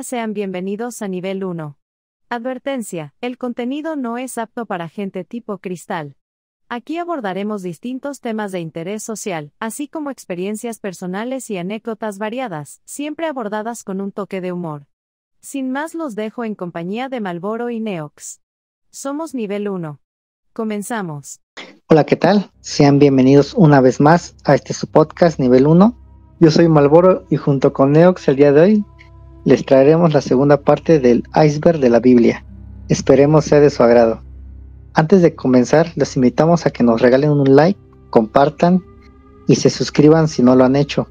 Sean bienvenidos a nivel 1. Advertencia: el contenido no es apto para gente tipo cristal. Aquí abordaremos distintos temas de interés social, así como experiencias personales y anécdotas variadas, siempre abordadas con un toque de humor. Sin más, los dejo en compañía de Malboro y Neox. Somos nivel 1. Comenzamos. Hola, ¿qué tal? Sean bienvenidos una vez más a su podcast nivel 1. Yo soy Malboro y junto con Neox el día de hoy les traeremos la segunda parte del iceberg de la Biblia. Esperemos sea de su agrado. Antes de comenzar, los invitamos a que nos regalen un like, compartan y se suscriban si no lo han hecho.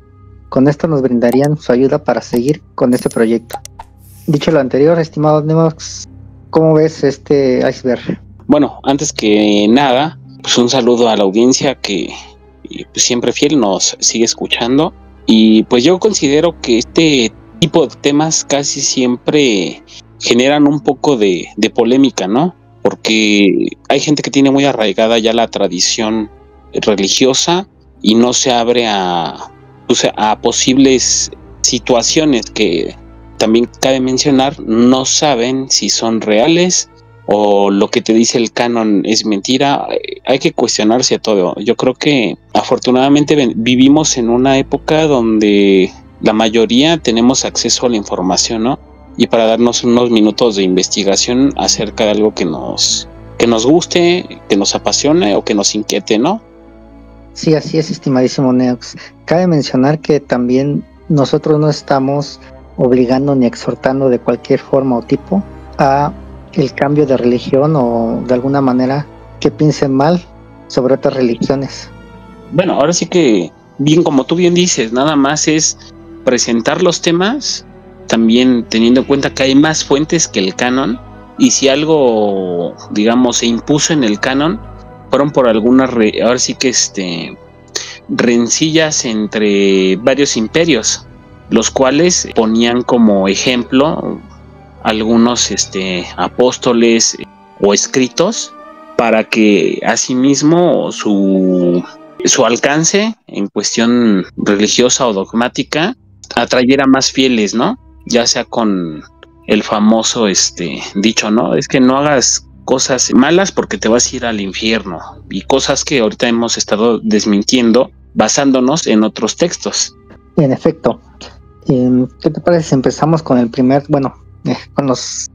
Con esto nos brindarían su ayuda para seguir con este proyecto. Dicho lo anterior, estimado Neox, ¿cómo ves este iceberg? Bueno, antes que nada, pues un saludo a la audiencia que pues, siempre fiel nos sigue escuchando. Y pues yo considero que este tipo de temas casi siempre generan un poco de polémica, ¿no? Porque hay gente que tiene muy arraigada ya la tradición religiosa y no se abre a posibles situaciones que también cabe mencionar, no saben si son reales o lo que te dice el canon es mentira. Hay que cuestionarse a todo. Yo creo que afortunadamente vivimos en una época donde la mayoría tenemos acceso a la información, ¿no? Y para darnos unos minutos de investigación acerca de algo que nos guste, que nos apasione o que nos inquiete, ¿no? Sí, así es, estimadísimo Neox. Cabe mencionar que también nosotros no estamos obligando ni exhortando de cualquier forma o tipo a el cambio de religión o de alguna manera que piensen mal sobre otras religiones. Bueno, ahora sí que, bien como tú bien dices, nada más es presentar los temas, también teniendo en cuenta que hay más fuentes que el canon, y si algo, digamos, se impuso en el canon, fueron por algunas, ahora sí que rencillas entre varios imperios, los cuales ponían como ejemplo algunos apóstoles o escritos para que asimismo su alcance en cuestión religiosa o dogmática atrayera más fieles, ¿no? Ya sea con el famoso dicho, ¿no? Es que no hagas cosas malas porque te vas a ir al infierno, y cosas que ahorita hemos estado desmintiendo basándonos en otros textos. En efecto, ¿qué te parece si empezamos con el primer, con los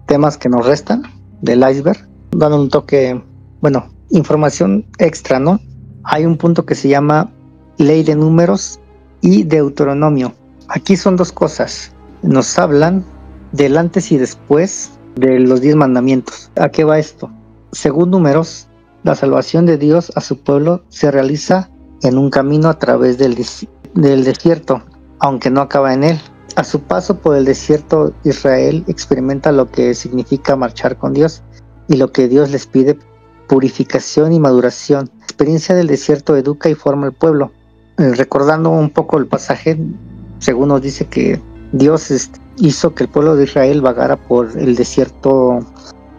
temas que nos restan del iceberg, dando un toque, información extra, ¿no? Hay un punto que se llama Ley de Números y Deuteronomio. Aquí son dos cosas. Nos hablan del antes y después de los 10 mandamientos. ¿A qué va esto? Según Números, la salvación de Dios a su pueblo se realiza en un camino a través del desierto, aunque no acaba en él. A su paso por el desierto, Israel experimenta lo que significa marchar con Dios y lo que Dios les pide: purificación y maduración. La experiencia del desierto educa y forma el pueblo. Recordando un poco el pasaje, según nos dice que Dios hizo que el pueblo de Israel vagara por el desierto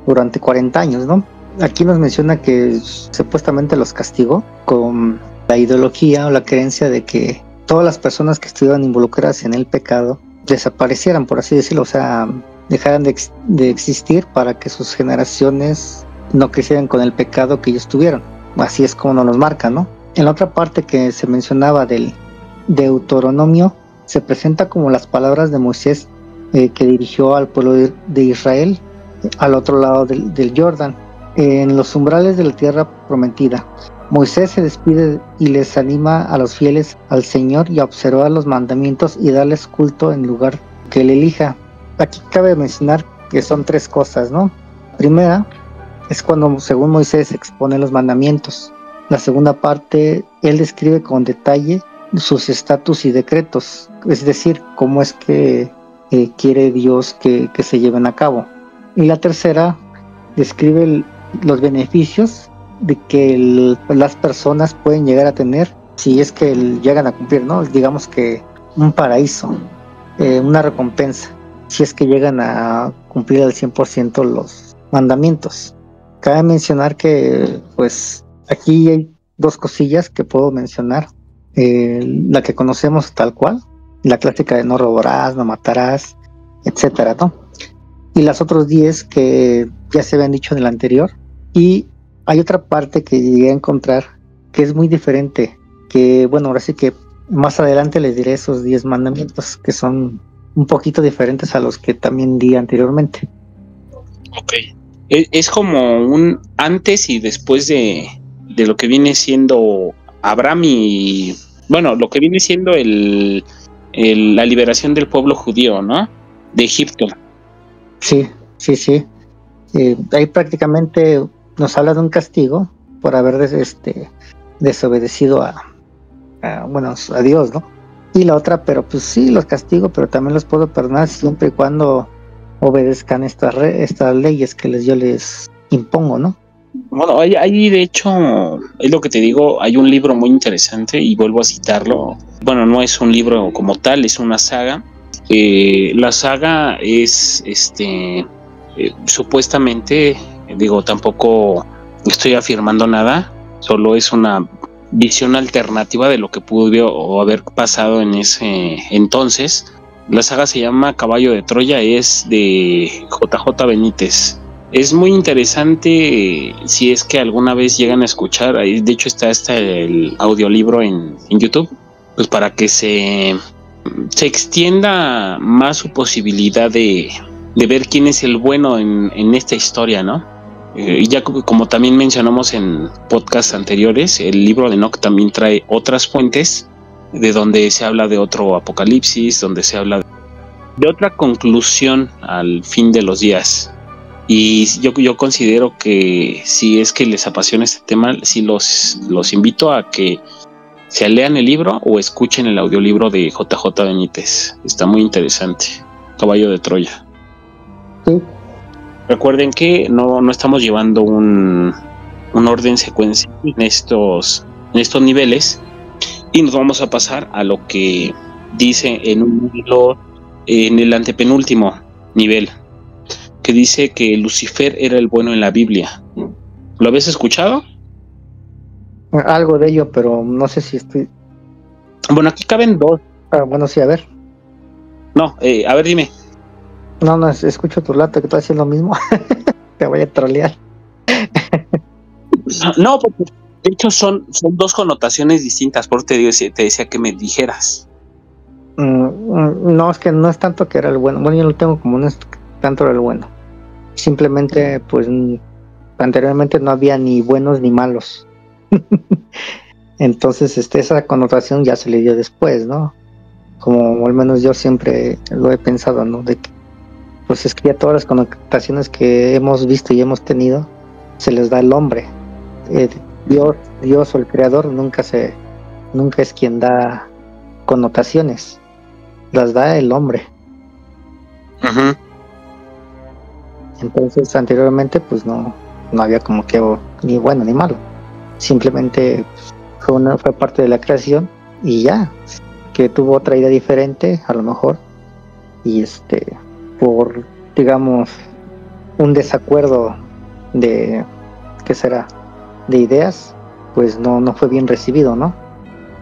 durante 40 años, ¿no? Aquí nos menciona que supuestamente los castigó con la ideología o la creencia de que todas las personas que estuvieran involucradas en el pecado desaparecieran, por así decirlo, o sea, dejaran de existir para que sus generaciones no crecieran con el pecado que ellos tuvieron. Así es como nos marca, ¿no? En la otra parte que se mencionaba del Deuteronomio, se presenta como las palabras de Moisés que dirigió al pueblo de Israel al otro lado del Jordán, en los umbrales de la tierra prometida. Moisés se despide y les anima a los fieles al Señor y a observar los mandamientos y darles culto en lugar que él elija. Aquí cabe mencionar que son tres cosas, ¿no? La primera es cuando, según Moisés, expone los mandamientos. La segunda parte, él describe con detalle sus estatus y decretos, es decir, cómo es que quiere Dios que se lleven a cabo. Y la tercera describe los beneficios de que las personas pueden llegar a tener si es que llegan a cumplir, ¿no? Digamos que un paraíso, una recompensa, si es que llegan a cumplir al 100% los mandamientos. Cabe mencionar que, pues, aquí hay dos cosillas que puedo mencionar. La que conocemos tal cual, la clásica de no robarás, no matarás, etcétera, ¿no? Y las otros 10 que ya se habían dicho en el anterior. Y hay otra parte que llegué a encontrar que es muy diferente, que bueno, ahora sí que más adelante les diré esos 10 mandamientos que son un poquito diferentes a los que también di anteriormente. Ok. Es como un antes y después de lo que viene siendo Abraham y, bueno, lo que viene siendo la liberación del pueblo judío, ¿no? De Egipto. Sí. Ahí prácticamente nos habla de un castigo por haber desobedecido a Dios, ¿no? Y la otra, pero pues sí, los castigo, pero también los puedo perdonar siempre y cuando obedezcan estas leyes que yo les impongo, ¿no? Bueno, hay de hecho, es lo que te digo, hay un libro muy interesante y vuelvo a citarlo. Bueno, no es un libro como tal, es una saga. La saga es, supuestamente, digo, tampoco estoy afirmando nada, solo es una visión alternativa de lo que pudo haber pasado en ese entonces. La saga se llama Caballo de Troya, es de JJ Benítez. Es muy interesante, si es que alguna vez llegan a escuchar, ahí de hecho está hasta el audiolibro en YouTube, pues para que se extienda más su posibilidad de ver quién es el bueno en esta historia, ¿no? Y ya como también mencionamos en podcasts anteriores, el libro de Enoch también trae otras fuentes de donde se habla de otro apocalipsis, donde se habla de otra conclusión al fin de los días. Y yo considero que si es que les apasiona este tema, sí los invito a que se lean el libro o escuchen el audiolibro de JJ Benítez. Está muy interesante. Caballo de Troya. Sí. Recuerden que no estamos llevando un orden secuencial en estos niveles, y nos vamos a pasar a lo que dice en el antepenúltimo nivel, que dice que Lucifer era el bueno en la Biblia. ¿Lo habías escuchado? Algo de ello, pero no sé si estoy... Bueno, aquí caben dos. Bueno, sí, a ver. No, a ver, dime. No, escucho tu lata que tú haces lo mismo. Te voy a trolear. No, porque de hecho son dos connotaciones distintas, por te decía que me dijeras. No, es que no es tanto que era el bueno. Bueno, yo lo tengo como no es tanto era el bueno. Simplemente, pues, anteriormente no había ni buenos ni malos. Entonces, esa connotación ya se le dio después, ¿no? Como al menos yo siempre lo he pensado, ¿no? De que pues es que ya todas las connotaciones que hemos visto y hemos tenido se les da al hombre. Dios o el creador nunca es quien da connotaciones, las da el hombre. Uh-huh. Entonces anteriormente pues no había como que ni bueno ni malo, simplemente fue parte de la creación y ya, que tuvo otra idea diferente a lo mejor, y por, digamos, un desacuerdo de, ¿qué será?, de ideas, pues no fue bien recibido, ¿no?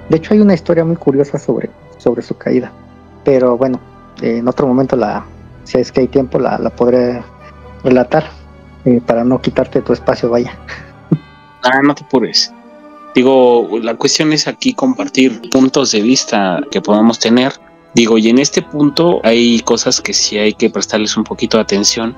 De hecho hay una historia muy curiosa sobre su caída, pero bueno, en otro momento si es que hay tiempo la podré relatar, para no quitarte tu espacio, vaya. No te apures. Digo, la cuestión es aquí compartir puntos de vista que podamos tener. Digo, y en este punto hay cosas que sí hay que prestarles un poquito de atención,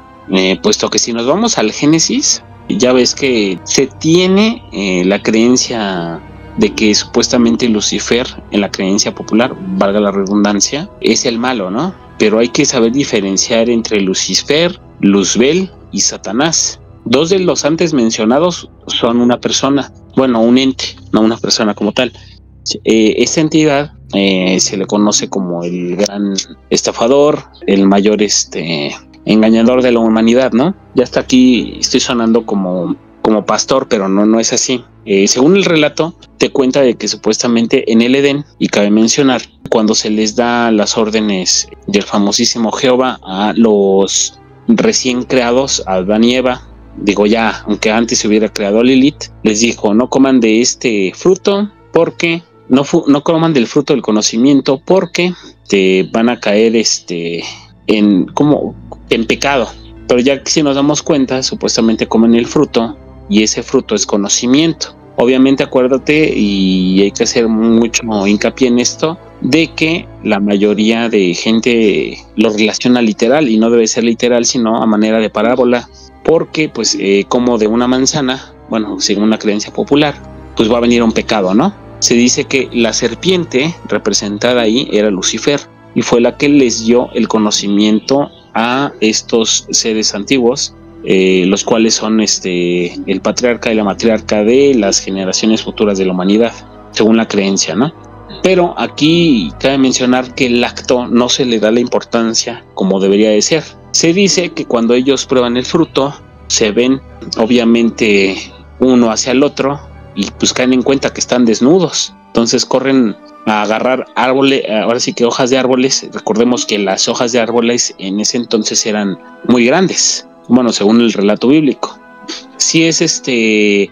puesto que si nos vamos al Génesis, ya ves que se tiene la creencia de que supuestamente Lucifer, en la creencia popular, valga la redundancia, es el malo, ¿no? Pero hay que saber diferenciar entre Lucifer, Luzbel y Satanás. Dos de los antes mencionados son una persona, bueno, un ente, no una persona como tal. Esta entidad se le conoce como el gran estafador, el mayor engañador de la humanidad, ¿no? Ya hasta aquí estoy sonando como pastor, pero no es así. Según el relato, te cuenta de que supuestamente en el Edén, y cabe mencionar, cuando se les da las órdenes del famosísimo Jehová a los recién creados, a Adán y Eva, digo ya, aunque antes se hubiera creado Lilith, les dijo, no coman de este fruto, porque no coman del fruto del conocimiento, porque te van a caer en pecado. Pero ya que si nos damos cuenta, supuestamente comen el fruto y ese fruto es conocimiento. Obviamente acuérdate, y hay que hacer mucho hincapié en esto, de que la mayoría de gente lo relaciona literal, y no debe ser literal sino a manera de parábola, porque pues como de una manzana, bueno, según una creencia popular, pues va a venir un pecado, ¿no? Se dice que la serpiente representada ahí era Lucifer, y fue la que les dio el conocimiento a estos seres antiguos, los cuales son el patriarca y la matriarca de las generaciones futuras de la humanidad, según la creencia, ¿no? Pero aquí cabe mencionar que el acto no se le da la importancia como debería de ser. Se dice que cuando ellos prueban el fruto, se ven obviamente uno hacia el otro y pues caen en cuenta que están desnudos. Entonces corren a agarrar árboles, ahora sí que hojas de árboles. Recordemos que las hojas de árboles en ese entonces eran muy grandes, bueno, según el relato bíblico. Sí es de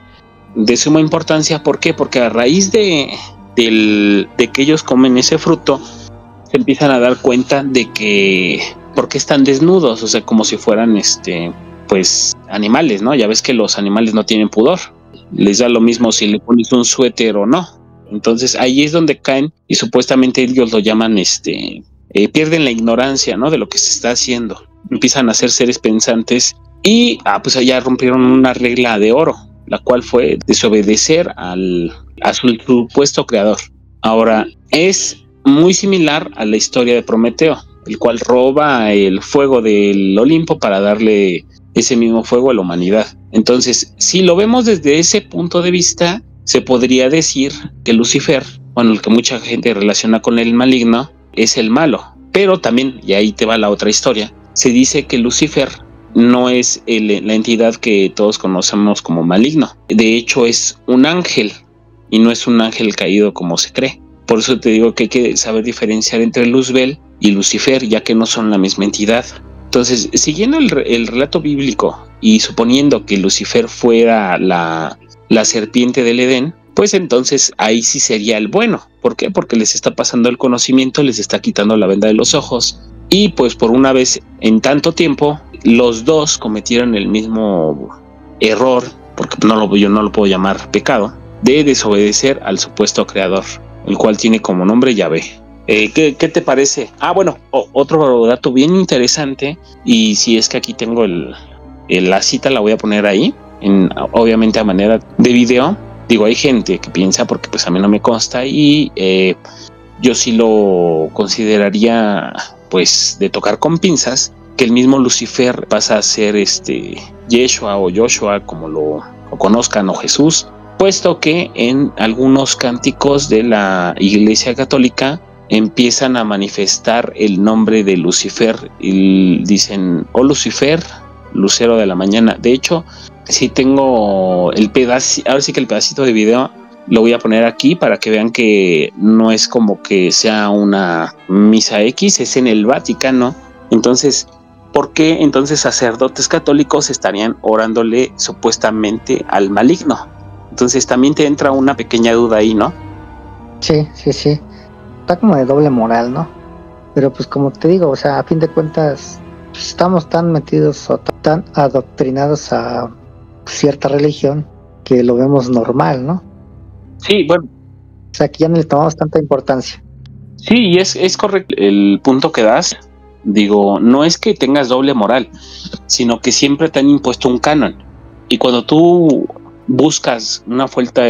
suma importancia. ¿Por qué? Porque a raíz de que ellos comen ese fruto, se empiezan a dar cuenta de que por qué están desnudos, o sea, como si fueran pues animales, ¿no? Ya ves que los animales no tienen pudor, les da lo mismo si le pones un suéter o no. Entonces ahí es donde caen, y supuestamente ellos lo llaman pierden la ignorancia, ¿no?, de lo que se está haciendo. Empiezan a ser seres pensantes y pues allá rompieron una regla de oro, la cual fue desobedecer a su supuesto creador. Ahora, es muy similar a la historia de Prometeo, el cual roba el fuego del Olimpo para darle ese mismo fuego a la humanidad. Entonces, si lo vemos desde ese punto de vista, se podría decir que Lucifer, bueno, el que mucha gente relaciona con el maligno, es el malo. Pero también, y ahí te va la otra historia, se dice que Lucifer no es la entidad que todos conocemos como maligno. De hecho, es un ángel, y no es un ángel caído como se cree. Por eso te digo que hay que saber diferenciar entre Luzbel y Lucifer, ya que no son la misma entidad. Entonces, siguiendo el relato bíblico y suponiendo que Lucifer fuera la serpiente del Edén, pues entonces ahí sí sería el bueno. ¿Por qué? Porque les está pasando el conocimiento, les está quitando la venda de los ojos, y pues por una vez en tanto tiempo los dos cometieron el mismo error, porque yo no lo puedo llamar pecado, de desobedecer al supuesto creador, el cual tiene como nombre Yahvé. ¿Qué te parece? Bueno, otro dato bien interesante, y si es que aquí tengo la cita, la voy a poner ahí, obviamente a manera de video. Digo, hay gente que piensa, porque pues a mí no me consta, y yo sí lo consideraría pues de tocar con pinzas, que el mismo Lucifer pasa a ser Yeshua o Joshua, como lo conozcan, o Jesús, puesto que en algunos cánticos de la Iglesia Católica empiezan a manifestar el nombre de Lucifer y dicen: oh Lucifer, lucero de la mañana. De hecho, sí tengo el pedacito de video, lo voy a poner aquí para que vean que no es como que sea una misa X, es en el Vaticano. Entonces, ¿por qué entonces sacerdotes católicos estarían orándole supuestamente al maligno? Entonces también te entra una pequeña duda ahí, ¿no? Sí. Está como de doble moral, ¿no? Pero pues como te digo, o sea, a fin de cuentas, estamos tan metidos o tan adoctrinados a cierta religión que lo vemos normal, ¿no? Sí, bueno. O sea, que ya no le tomamos tanta importancia. Sí, y es correcto el punto que das. Digo, no es que tengas doble moral, sino que siempre te han impuesto un canon. Y cuando tú buscas una vuelta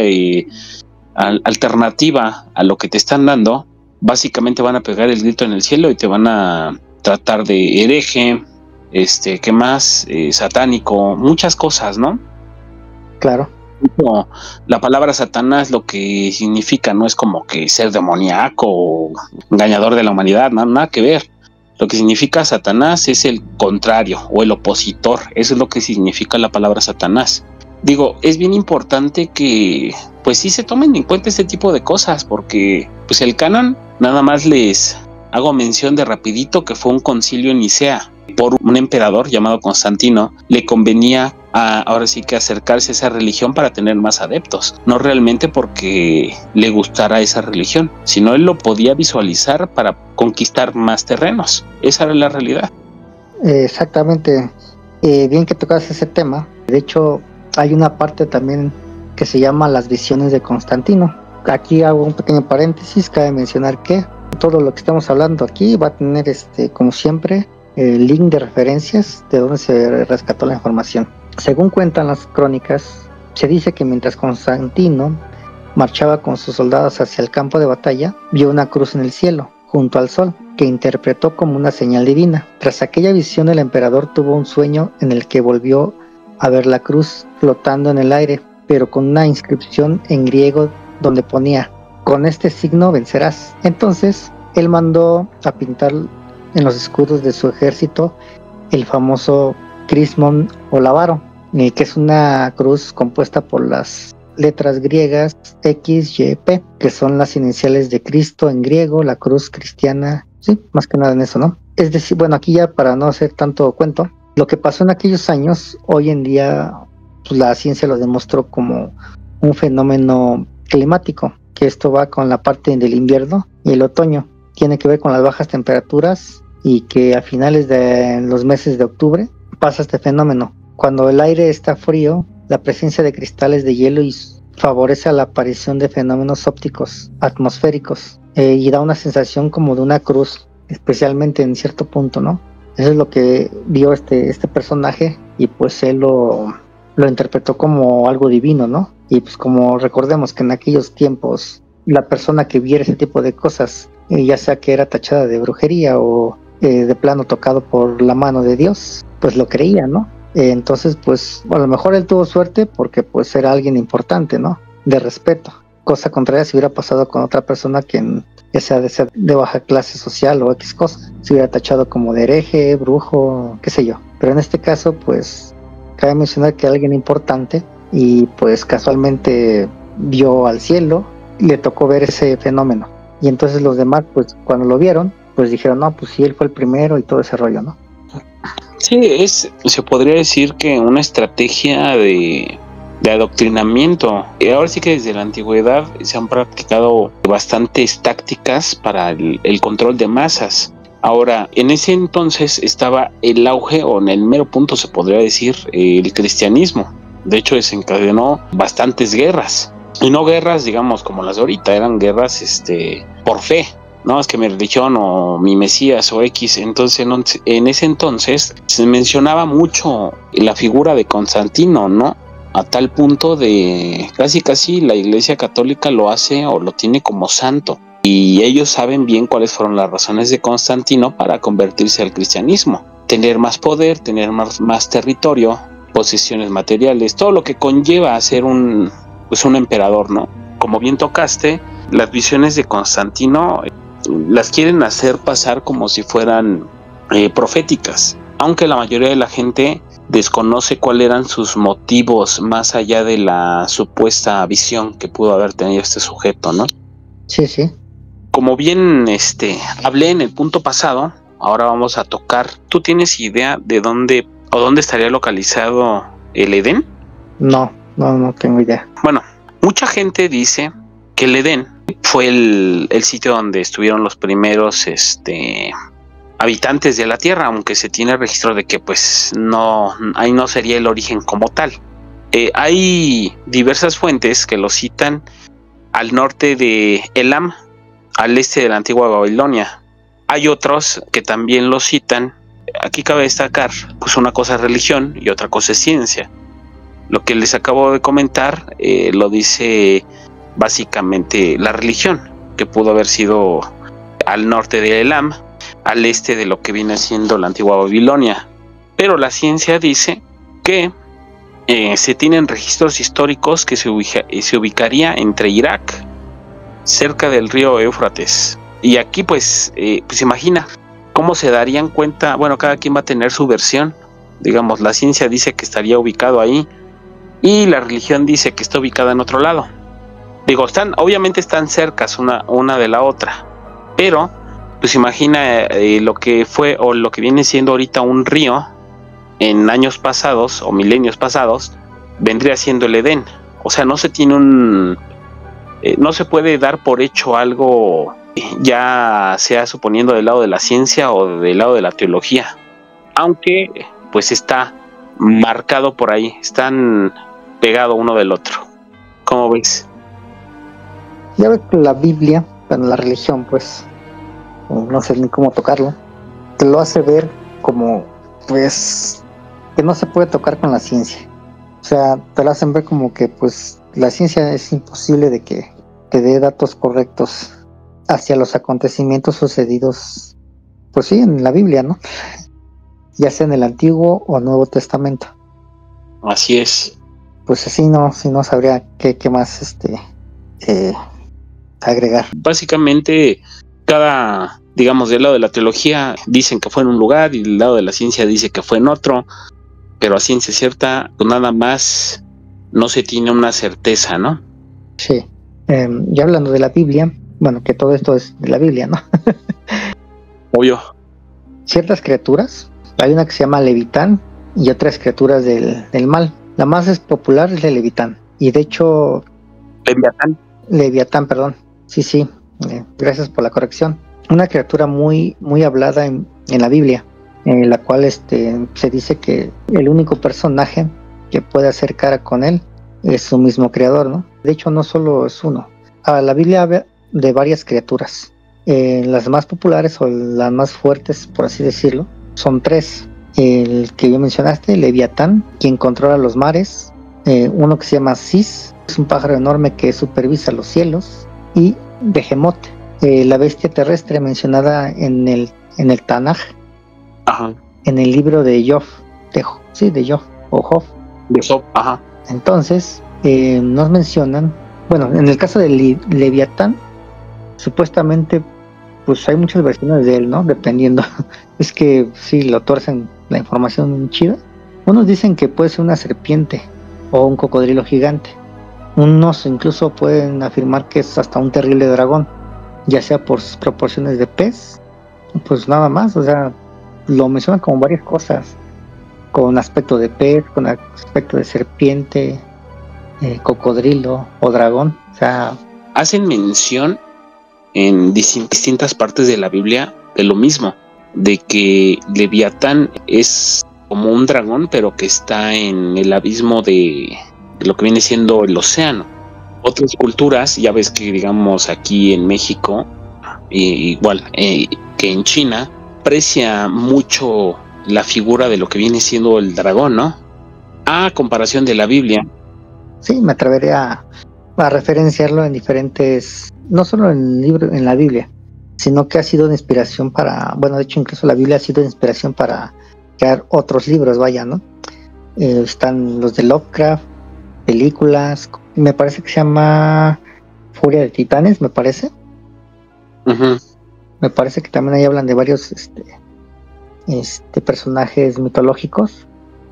alternativa a lo que te están dando, básicamente van a pegar el grito en el cielo y te van a tratar de hereje, ¿qué más? Satánico, muchas cosas, ¿no? Claro. La palabra Satanás, lo que significa no es como que ser demoníaco o engañador de la humanidad, nada que ver. Lo que significa Satanás es el contrario o el opositor. Eso es lo que significa la palabra Satanás. Digo, es bien importante que pues sí se tomen en cuenta este tipo de cosas, porque pues el canon, nada más les hago mención de rapidito que fue un concilio en Nicea por un emperador llamado Constantino. Le convenía ahora sí que acercarse a esa religión para tener más adeptos, no realmente porque le gustara esa religión, sino él lo podía visualizar para conquistar más terrenos. Esa era la realidad. Exactamente. Bien que tocas ese tema. De hecho, hay una parte también que se llama las visiones de Constantino. Aquí hago un pequeño paréntesis. Cabe mencionar que todo lo que estamos hablando aquí va a tener, como siempre, el link de referencias de donde se rescató la información. Según cuentan las crónicas, se dice que mientras Constantino marchaba con sus soldados hacia el campo de batalla, vio una cruz en el cielo, junto al sol, que interpretó como una señal divina. Tras aquella visión, el emperador tuvo un sueño en el que volvió a ver la cruz flotando en el aire, pero con una inscripción en griego donde ponía: con este signo vencerás. Entonces, él mandó a pintar en los escudos de su ejército el famoso Crismon o Lavaro, que es una cruz compuesta por las letras griegas X, Y, P, que son las iniciales de Cristo en griego, la cruz cristiana, sí, más que nada en eso, ¿no? Es decir, bueno, aquí ya para no hacer tanto cuento, lo que pasó en aquellos años, hoy en día pues, la ciencia lo demostró como un fenómeno climático, que esto va con la parte del invierno y el otoño, tiene que ver con las bajas temperaturas y que a finales de los meses de octubre pasa este fenómeno. Cuando el aire está frío, la presencia de cristales de hielo favorece la aparición de fenómenos ópticos atmosféricos y da una sensación como de una cruz, especialmente en cierto punto, ¿no? Eso es lo que vio este personaje y pues él lo interpretó como algo divino, ¿no? Y pues como recordemos que en aquellos tiempos la persona que viera ese tipo de cosas, ya sea que era tachada de brujería o de plano tocado por la mano de Dios, pues lo creía, ¿no? Entonces, pues, a lo mejor él tuvo suerte porque pues era alguien importante, ¿no? De respeto. Cosa contraria si hubiera pasado con otra persona que ya sea de baja clase social o X cosa, se hubiera tachado como de hereje, brujo, qué sé yo. Pero en este caso, pues, cabe mencionar que alguien importante y pues casualmente vio al cielo y le tocó ver ese fenómeno. Y entonces los demás, pues, cuando lo vieron, pues dijeron, no, pues sí, él fue el primero y todo ese rollo, ¿no? Sí, se podría decir que una estrategia de adoctrinamiento. Ahora sí que desde la antigüedad se han practicado bastantes tácticas para el control de masas. Ahora, en ese entonces estaba el auge, o en el mero punto se podría decir, el cristianismo. De hecho, desencadenó bastantes guerras. Y no guerras, digamos, como las de ahorita, eran guerras por fe. No, es que mi religión o mi Mesías o X. Entonces, en ese entonces se mencionaba mucho la figura de Constantino, ¿no? A tal punto de casi la Iglesia Católica lo hace o lo tiene como santo. Y ellos saben bien cuáles fueron las razones de Constantino para convertirse al cristianismo. Tener más poder, tener más territorio, posesiones materiales, todo lo que conlleva a ser un emperador, ¿no? Como bien tocaste, las visiones de Constantino las quieren hacer pasar como si fueran proféticas, aunque la mayoría de la gente desconoce cuáles eran sus motivos más allá de la supuesta visión que pudo haber tenido este sujeto, ¿no? Sí, sí. Como bien hablé en el punto pasado, ahora vamos a tocar. ¿Tú tienes idea de dónde estaría localizado el Edén? No tengo idea. Bueno, mucha gente dice que el Edén fue el sitio donde estuvieron los primeros habitantes de la Tierra, aunque se tiene registro de que pues ahí no sería el origen como tal. Hay diversas fuentes que lo citan al norte de Elam, al este de la antigua Babilonia. Hay otros que también lo citan. Aquí cabe destacar, pues una cosa es religión y otra cosa es ciencia. Lo que les acabo de comentar lo dice básicamente la religión, que pudo haber sido al norte de Elam, al este de lo que viene siendo la antigua Babilonia. Pero la ciencia dice que se tienen registros históricos que se ubicaría entre Irak, cerca del río Éufrates. Y aquí pues imagina cómo se darían cuenta. Bueno, cada quien va a tener su versión. Digamos, la ciencia dice que estaría ubicado ahí y la religión dice que está ubicada en otro lado. Digo, obviamente están cercas una de la otra, pero pues imagina lo que fue o lo que viene siendo ahorita un río en años pasados o milenios pasados vendría siendo el Edén. O sea, no se puede dar por hecho algo, ya sea suponiendo del lado de la ciencia o del lado de la teología, aunque pues está marcado por ahí, están pegados uno del otro. ¿Cómo ves? Ya ves que la Biblia, bueno, la religión, pues, no sé ni cómo tocarlo, te lo hace ver como, pues, que no se puede tocar con la ciencia. O sea, te lo hacen ver como que, pues, la ciencia es imposible de que te dé datos correctos hacia los acontecimientos sucedidos, pues sí, en la Biblia, ¿no? Ya sea en el Antiguo o Nuevo Testamento. Así es. Pues así no sabría qué más agregar. Básicamente, digamos, del lado de la teología dicen que fue en un lugar y del lado de la ciencia dice que fue en otro, pero a ciencia cierta, pues nada más no se tiene una certeza, ¿no? Sí. Ya hablando de la Biblia, bueno, que todo esto es de la Biblia, ¿no? Obvio. Ciertas criaturas, hay una que se llama Levitán y otras criaturas del mal. La más popular es el Levitán, y de hecho... Leviatán, perdón. Sí, gracias por la corrección. Una criatura muy, muy hablada en la Biblia, en la cual se dice que el único personaje que puede hacer cara con él es su mismo creador, ¿no? De hecho, no solo es uno. La Biblia habla de varias criaturas. Las más populares o las más fuertes, por así decirlo, son tres. El que ya mencionaste, Leviatán, quien controla los mares. Uno que se llama Sis, es un pájaro enorme que supervisa los cielos. Y Behemoth, la bestia terrestre mencionada en el Tanaj. Ajá. En el libro de Job, de Job o Job. De Job, ajá. Entonces, nos mencionan, bueno, en el caso de Leviatán, supuestamente, pues hay muchas versiones de él, ¿no? Dependiendo. Es que sí, lo tuercen la información chida. Unos dicen que puede ser una serpiente o un cocodrilo gigante. Unos incluso pueden afirmar que es hasta un terrible dragón, ya sea por sus proporciones de pez, pues nada más, o sea, lo mencionan como varias cosas, con aspecto de pez, con aspecto de serpiente, cocodrilo o dragón, o sea... Hacen mención en distintas partes de la Biblia de lo mismo, de que Leviatán es como un dragón, pero que está en el abismo de lo que viene siendo el océano. Otras culturas, ya ves que digamos aquí en México, igual que en China, aprecia mucho la figura de lo que viene siendo el dragón, ¿no? A comparación de la Biblia. Sí, me atreveré a referenciarlo en diferentes, no solo en la Biblia, sino que ha sido de inspiración para, bueno, de hecho incluso la Biblia ha sido de inspiración para crear otros libros, vaya, ¿no? Están los de Lovecraft, películas, me parece que se llama Furia de Titanes, me parece. Uh-huh. Me parece que también ahí hablan de varios personajes mitológicos.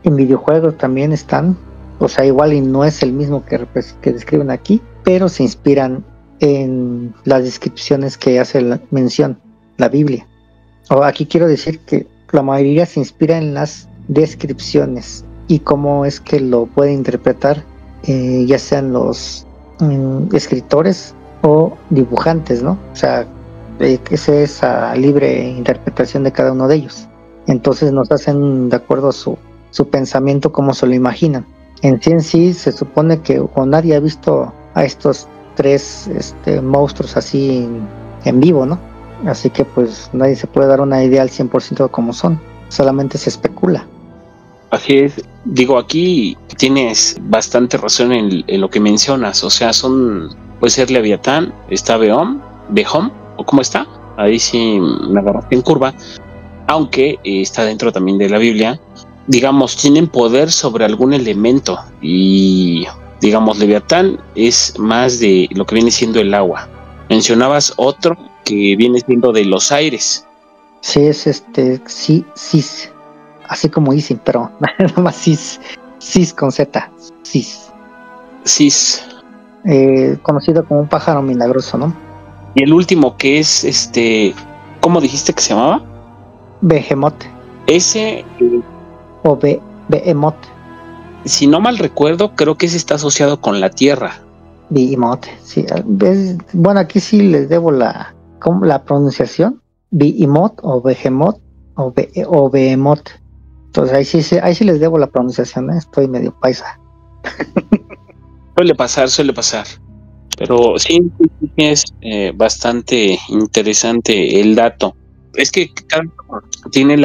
En videojuegos también están, o sea, igual y no es el mismo que describen aquí, pero se inspiran en las descripciones que hace mención la Biblia. Aquí quiero decir que la mayoría se inspira en las descripciones y cómo es que lo puede interpretar, ya sean los escritores o dibujantes, ¿no? O sea, esa es a libre interpretación de cada uno de ellos. Entonces nos hacen de acuerdo a su pensamiento, como se lo imaginan. En sí se supone que nadie ha visto a estos tres monstruos así en vivo, ¿no? Así que pues nadie se puede dar una idea al 100% de cómo son, solamente se especula. Así es, digo, aquí tienes bastante razón en lo que mencionas, o sea, puede ser Leviatán, está Behom, o cómo está, ahí sí me agarraste en curva, aunque está dentro también de la Biblia, digamos, tienen poder sobre algún elemento y, digamos, Leviatán es más de lo que viene siendo el agua. Mencionabas otro que viene siendo de los aires. Sí, es Sis, así como Isin, pero nada más Sis con Z, Sis. Conocido como un pájaro milagroso, ¿no? Y el último que es ¿cómo dijiste que se llamaba? Behemoth. Ese o Behemoth. Si no mal recuerdo, creo que ese está asociado con la Tierra. Behemoth, sí. Bueno, aquí sí les debo la pronunciación. Behemoth o Behemoth o Behemoth. Entonces ahí sí les debo la pronunciación, ¿eh? Estoy medio paisa. Suele pasar. Pero sí es bastante interesante el dato. Es que cada uno tiene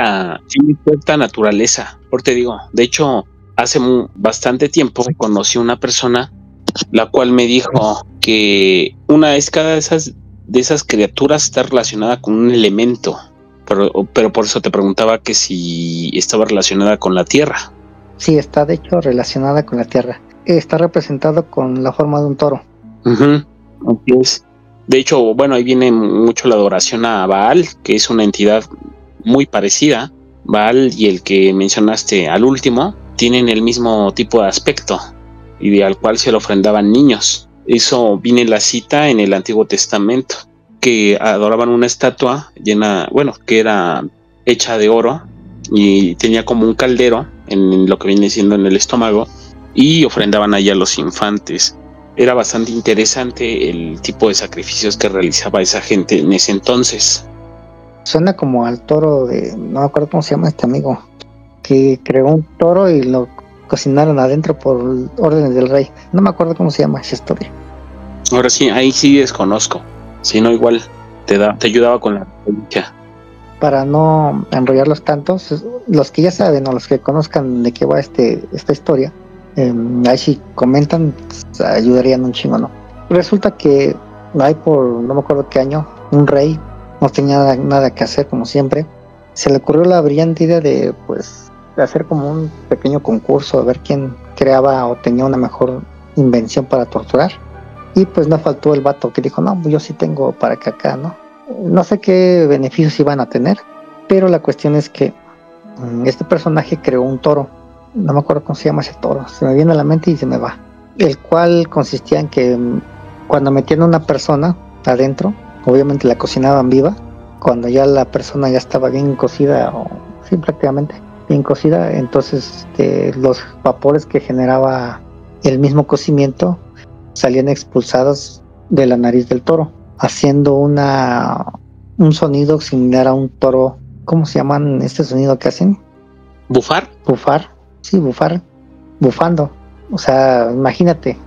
cierta naturaleza, por te digo. De hecho, hace bastante tiempo conocí una persona la cual me dijo que una vez cada de esas criaturas está relacionada con un elemento. Pero por eso te preguntaba que si estaba relacionada con la Tierra. Sí, está de hecho relacionada con la Tierra. Está representado con la forma de un toro. Uh-huh. Así es. De hecho, bueno, ahí viene mucho la adoración a Baal, que es una entidad muy parecida. Baal y el que mencionaste al último tienen el mismo tipo de aspecto y al cual se le ofrendaban niños. Eso viene en la cita en el Antiguo Testamento, que adoraban una estatua llena, bueno, que era hecha de oro y tenía como un caldero en lo que viene siendo en el estómago y ofrendaban ahí a los infantes. Era bastante interesante el tipo de sacrificios que realizaba esa gente en ese entonces. Suena como al toro no me acuerdo cómo se llama este amigo, que creó un toro y lo cocinaron adentro por órdenes del rey. No me acuerdo cómo se llama esa historia. Ahora sí, ahí sí desconozco. Si no, igual te ayudaba con la referencia. Para no enrollarlos tantos, los que ya saben o los que conozcan de qué va esta historia, ahí sí comentan, ayudarían un chingo, ¿no? Resulta que hay no me acuerdo qué año, un rey no tenía nada que hacer, como siempre. Se le ocurrió la brillante idea de hacer como un pequeño concurso, a ver quién creaba o tenía una mejor invención para torturar. Y pues no faltó el vato que dijo, no, yo sí tengo para que acá, ¿no? No sé qué beneficios iban a tener, pero la cuestión es que este personaje creó un toro. No me acuerdo cómo se llama ese toro, se me viene a la mente y se me va. El cual consistía en que cuando metían a una persona adentro, obviamente la cocinaban viva. Cuando ya la persona ya estaba bien cocida, o sí, prácticamente bien cocida, entonces los vapores que generaba el mismo cocimiento salían expulsados de la nariz del toro, haciendo un sonido similar a un toro. ¿Cómo se llaman este sonido que hacen? ¿Bufar? Bufar, sí, bufando. O sea, imagínate,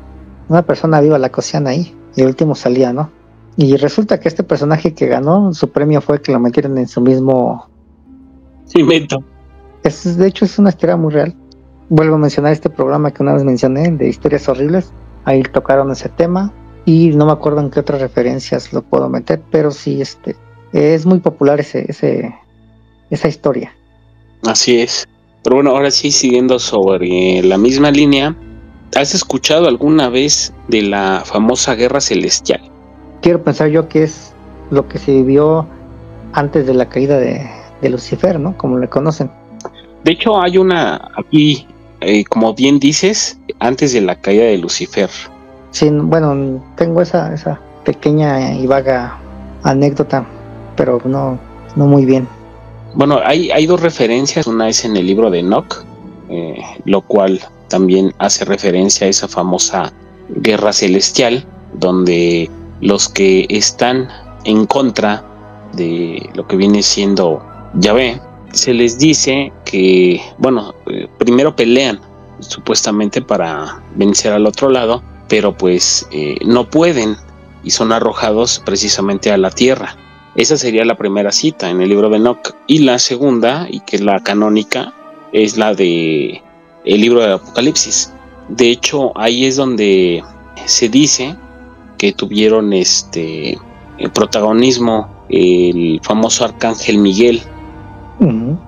una persona viva la cocían ahí y el último salía, ¿no? Y resulta que este personaje que ganó, su premio fue que lo metieron en su mismo invento. De hecho, es una historia muy real. Vuelvo a mencionar este programa que una vez mencioné, de historias horribles. Ahí tocaron ese tema y no me acuerdo en qué otras referencias lo puedo meter, pero sí, es muy popular esa historia. Así es. Pero bueno, ahora sí, siguiendo sobre la misma línea, ¿has escuchado alguna vez de la famosa Guerra Celestial? Quiero pensar yo que es lo que se vivió antes de la caída de Lucifer, ¿no? Como le conocen. De hecho, hay una aquí, como bien dices, antes de la caída de Lucifer. Sí, bueno, tengo esa pequeña y vaga anécdota, pero no muy bien. Bueno, hay dos referencias. Una es en el libro de Enoch, lo cual también hace referencia a esa famosa guerra celestial, donde los que están en contra de lo que viene siendo Yahvé, se les dice que, bueno, primero pelean supuestamente para vencer al otro lado, pero pues no pueden y son arrojados precisamente a la tierra. Esa sería la primera cita en el libro de Enoch. Y la segunda, y que es la canónica, es la de el libro del Apocalipsis. De hecho, ahí es donde se dice que tuvieron el protagonismo el famoso arcángel Miguel,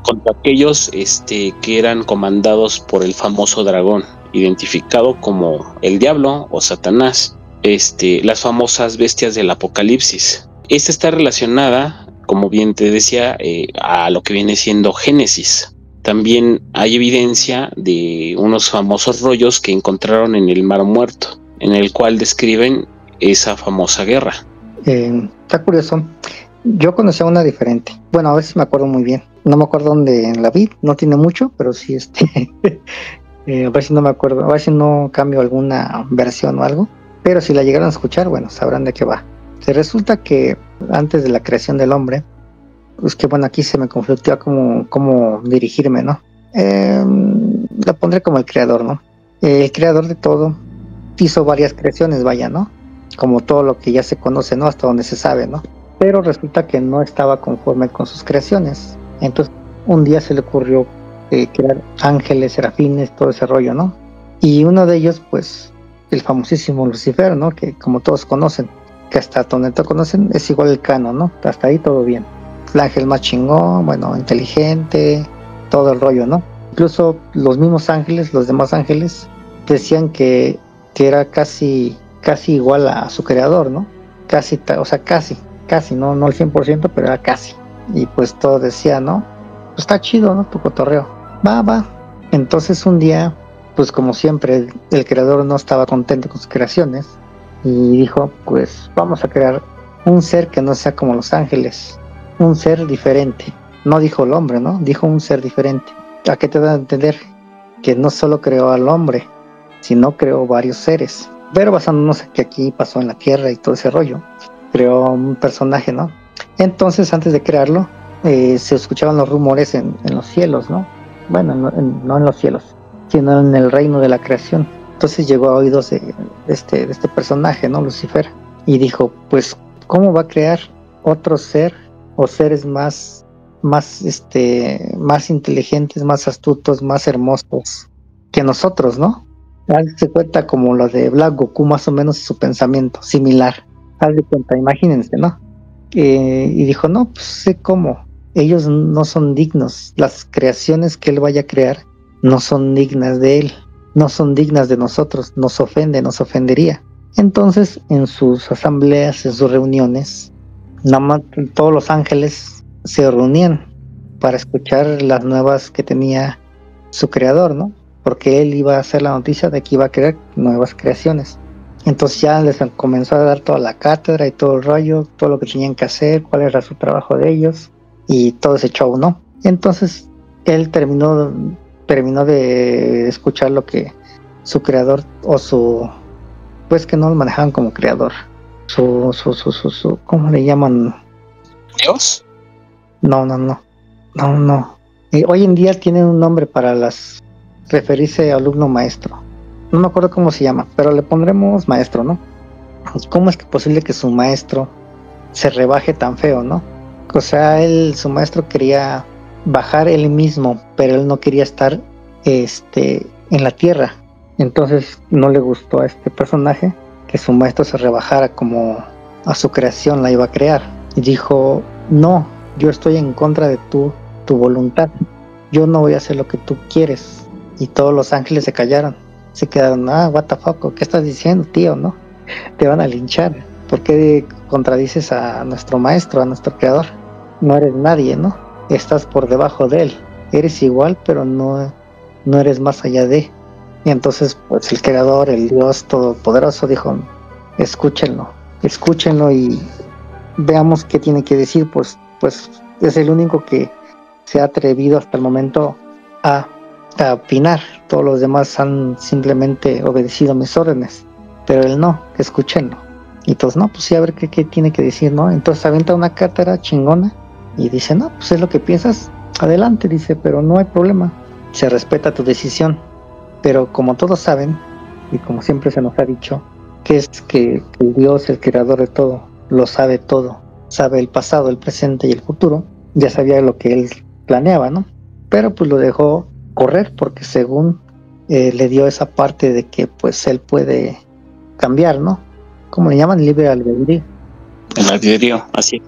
contra aquellos que eran comandados por el famoso dragón, identificado como el diablo o Satanás, las famosas bestias del Apocalipsis. Esta está relacionada, como bien te decía, a lo que viene siendo Génesis. También hay evidencia de unos famosos rollos que encontraron en el Mar Muerto, en el cual describen esa famosa guerra. Está curioso. Yo conocía una diferente. Bueno, a veces me acuerdo muy bien. No me acuerdo dónde la vi, no tiene mucho, pero sí a ver si no me acuerdo, a ver si no cambio alguna versión o algo. Pero si la llegaron a escuchar, bueno, sabrán de qué va. Se resulta que antes de la creación del hombre, pues que bueno, aquí se me conflictó cómo dirigirme, ¿no? La pondré como el creador, ¿no? El creador de todo hizo varias creaciones, vaya, ¿no? Como todo lo que ya se conoce, ¿no? Hasta donde se sabe, ¿no? Pero resulta que no estaba conforme con sus creaciones. Entonces, un día se le ocurrió crear ángeles, serafines, todo ese rollo, ¿no? Y uno de ellos, pues, el famosísimo Lucifer, ¿no? Que como todos conocen, que hasta donde todos conocen, es igual el Cano, ¿no? Hasta ahí todo bien. El ángel más chingón, bueno, inteligente, todo el rollo, ¿no? Incluso los mismos ángeles, los demás ángeles, decían que era casi igual a su creador, ¿no? Casi, no al 100%, pero era casi. Y pues todo decía, ¿no? Pues está chido, ¿no? Tu cotorreo. Va. Entonces un día, pues como siempre, el creador no estaba contento con sus creaciones y dijo, pues vamos a crear un ser que no sea como los ángeles, un ser diferente. No dijo el hombre, ¿no? Dijo un ser diferente. ¿A qué te da a entender? Que no solo creó al hombre, sino creó varios seres. Pero basándonos en que aquí pasó en la tierra y todo ese rollo, creó un personaje, ¿no? Entonces, antes de crearlo, se escuchaban los rumores en los cielos, ¿no? Bueno, no en los cielos, sino en el reino de la creación. Entonces llegó a oídos de este personaje, ¿no? Lucifer, y dijo, pues, ¿cómo va a crear otro ser o seres más inteligentes, más astutos, más hermosos que nosotros, ¿no? Hazte cuenta como lo de Black Goku, más o menos su pensamiento, similar. Haz de cuenta, imagínense, ¿no? Y dijo, no, pues sé cómo. Ellos no son dignos. Las creaciones que él vaya a crear no son dignas de él, no son dignas de nosotros, nos ofendería. Entonces, en sus asambleas, en sus reuniones, nada más todos los ángeles se reunían para escuchar las nuevas que tenía su creador, ¿no? Porque él iba a hacer la noticia de que iba a crear nuevas creaciones. Entonces ya les comenzó a dar toda la cátedra y todo el rollo, todo lo que tenían que hacer, cuál era su trabajo de ellos y todo ese show, ¿no? Entonces él terminó de escuchar lo que su creador pues que no lo manejaban como creador, ¿cómo le llaman? ¿Dios? No. Hoy en día tienen un nombre para referirse a alumno maestro. No me acuerdo cómo se llama, pero le pondremos maestro, ¿no? ¿Cómo es que posible que su maestro se rebaje tan feo, no? O sea, su maestro quería bajar él mismo, pero él no quería estar en la tierra. Entonces no le gustó a este personaje que su maestro se rebajara como a su creación la iba a crear. Y dijo, no, yo estoy en contra de tu voluntad. Yo no voy a hacer lo que tú quieres. Y todos los ángeles se callaron. Se quedaron, what the fuck, ¿qué estás diciendo, tío? ¿No? Te van a linchar. ¿Por qué contradices a nuestro maestro, a nuestro creador? No eres nadie, ¿no? Estás por debajo de él. Eres igual, pero no eres más allá de. Y entonces, pues el creador, el Dios todopoderoso dijo, escúchenlo y veamos qué tiene que decir, pues es el único que se ha atrevido hasta el momento a opinar. Todos los demás han simplemente obedecido mis órdenes, pero él no, escúchenlo. Y entonces, no, pues sí, a ver qué tiene que decir, ¿no? Entonces avienta una cátedra chingona y dice, no, pues es lo que piensas, adelante, dice, pero no hay problema, se respeta tu decisión. Pero como todos saben, y como siempre se nos ha dicho, que es que el Dios, el creador de todo, lo sabe todo, sabe el pasado, el presente y el futuro, ya sabía lo que él planeaba, ¿no? Pero pues lo dejó correr porque según le dio esa parte de que pues él puede cambiar, ¿no? ¿Cómo le llaman? Libre albedrío. El albedrío, así.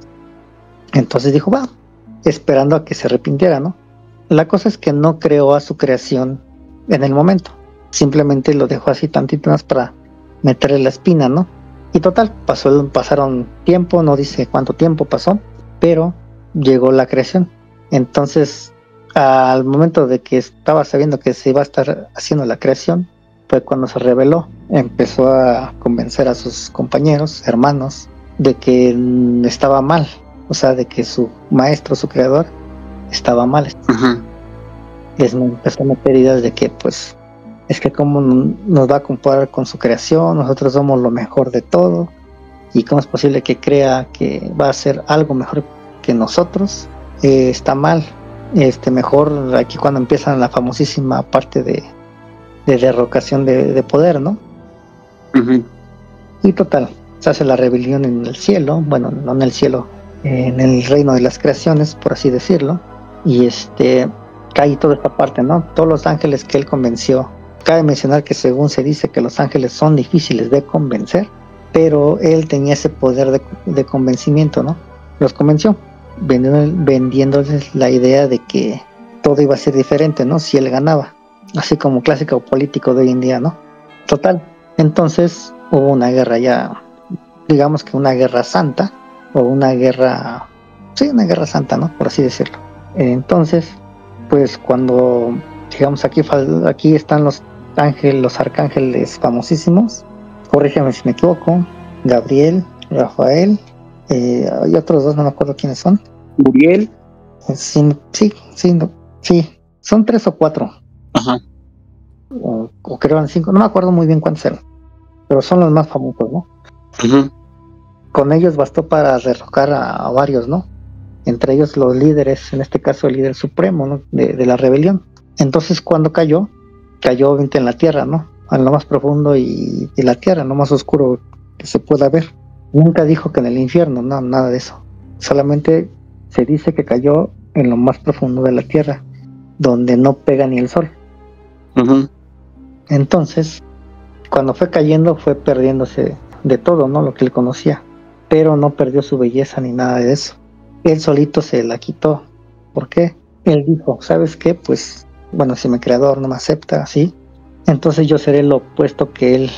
Entonces dijo, va, esperando a que se arrepintiera, ¿no? La cosa es que no creó a su creación en el momento, simplemente lo dejó así tantito más para meterle la espina, ¿no? Y total, pasaron tiempo, no dice cuánto tiempo pasó, pero llegó la creación. Entonces, al momento de que estaba sabiendo que se iba a estar haciendo la creación, fue cuando se rebeló, empezó a convencer a sus compañeros, hermanos, de que estaba mal, o sea, de que su maestro, su creador, estaba mal. Ajá. Les empezó a meter ideas de que, pues, es que cómo nos va a comparar con su creación, nosotros somos lo mejor de todo, y cómo es posible que crea que va a hacer algo mejor que nosotros. Está mal. Mejor aquí cuando empiezan la famosísima parte de derrocación de poder, ¿no? Uh-huh. Y total, se hace la rebelión en el cielo, bueno, no en el cielo, en el reino de las creaciones, por así decirlo, y cae toda esta parte, ¿no? Todos los ángeles que él convenció. Cabe mencionar que según se dice que los ángeles son difíciles de convencer, pero él tenía ese poder de convencimiento, ¿no? Los convenció, vendiéndoles la idea de que todo iba a ser diferente, ¿no? Si él ganaba, así como clásico político de hoy en día, ¿no? Total, entonces hubo una guerra ya, digamos que una guerra santa, o una guerra santa, ¿no? Por así decirlo. Entonces, pues cuando, digamos, aquí están los arcángeles famosísimos, corrígeme si me equivoco, Gabriel, Rafael, hay otros dos, no me acuerdo quiénes son. Uriel. Sí, son 3 o 4. Ajá. O creo eran 5, no me acuerdo muy bien cuántos eran, pero son los más famosos, ¿no? Uh-huh. Con ellos bastó para derrocar a varios, ¿no? Entre ellos los líderes, en este caso el líder supremo, ¿no? de la rebelión. Entonces cuando cayó obviamente en la tierra, ¿no? En lo más profundo y la tierra, lo más oscuro que se pueda ver. Nunca dijo que en el infierno, no, nada de eso. Solamente se dice que cayó en lo más profundo de la tierra, donde no pega ni el sol. Uh-huh. Entonces, cuando fue cayendo, fue perdiéndose de todo, ¿no? Lo que él conocía, pero no perdió su belleza ni nada de eso. Él solito se la quitó. ¿Por qué? Él dijo, ¿sabes qué? Pues, bueno, si mi creador no me acepta así, entonces yo seré lo opuesto que él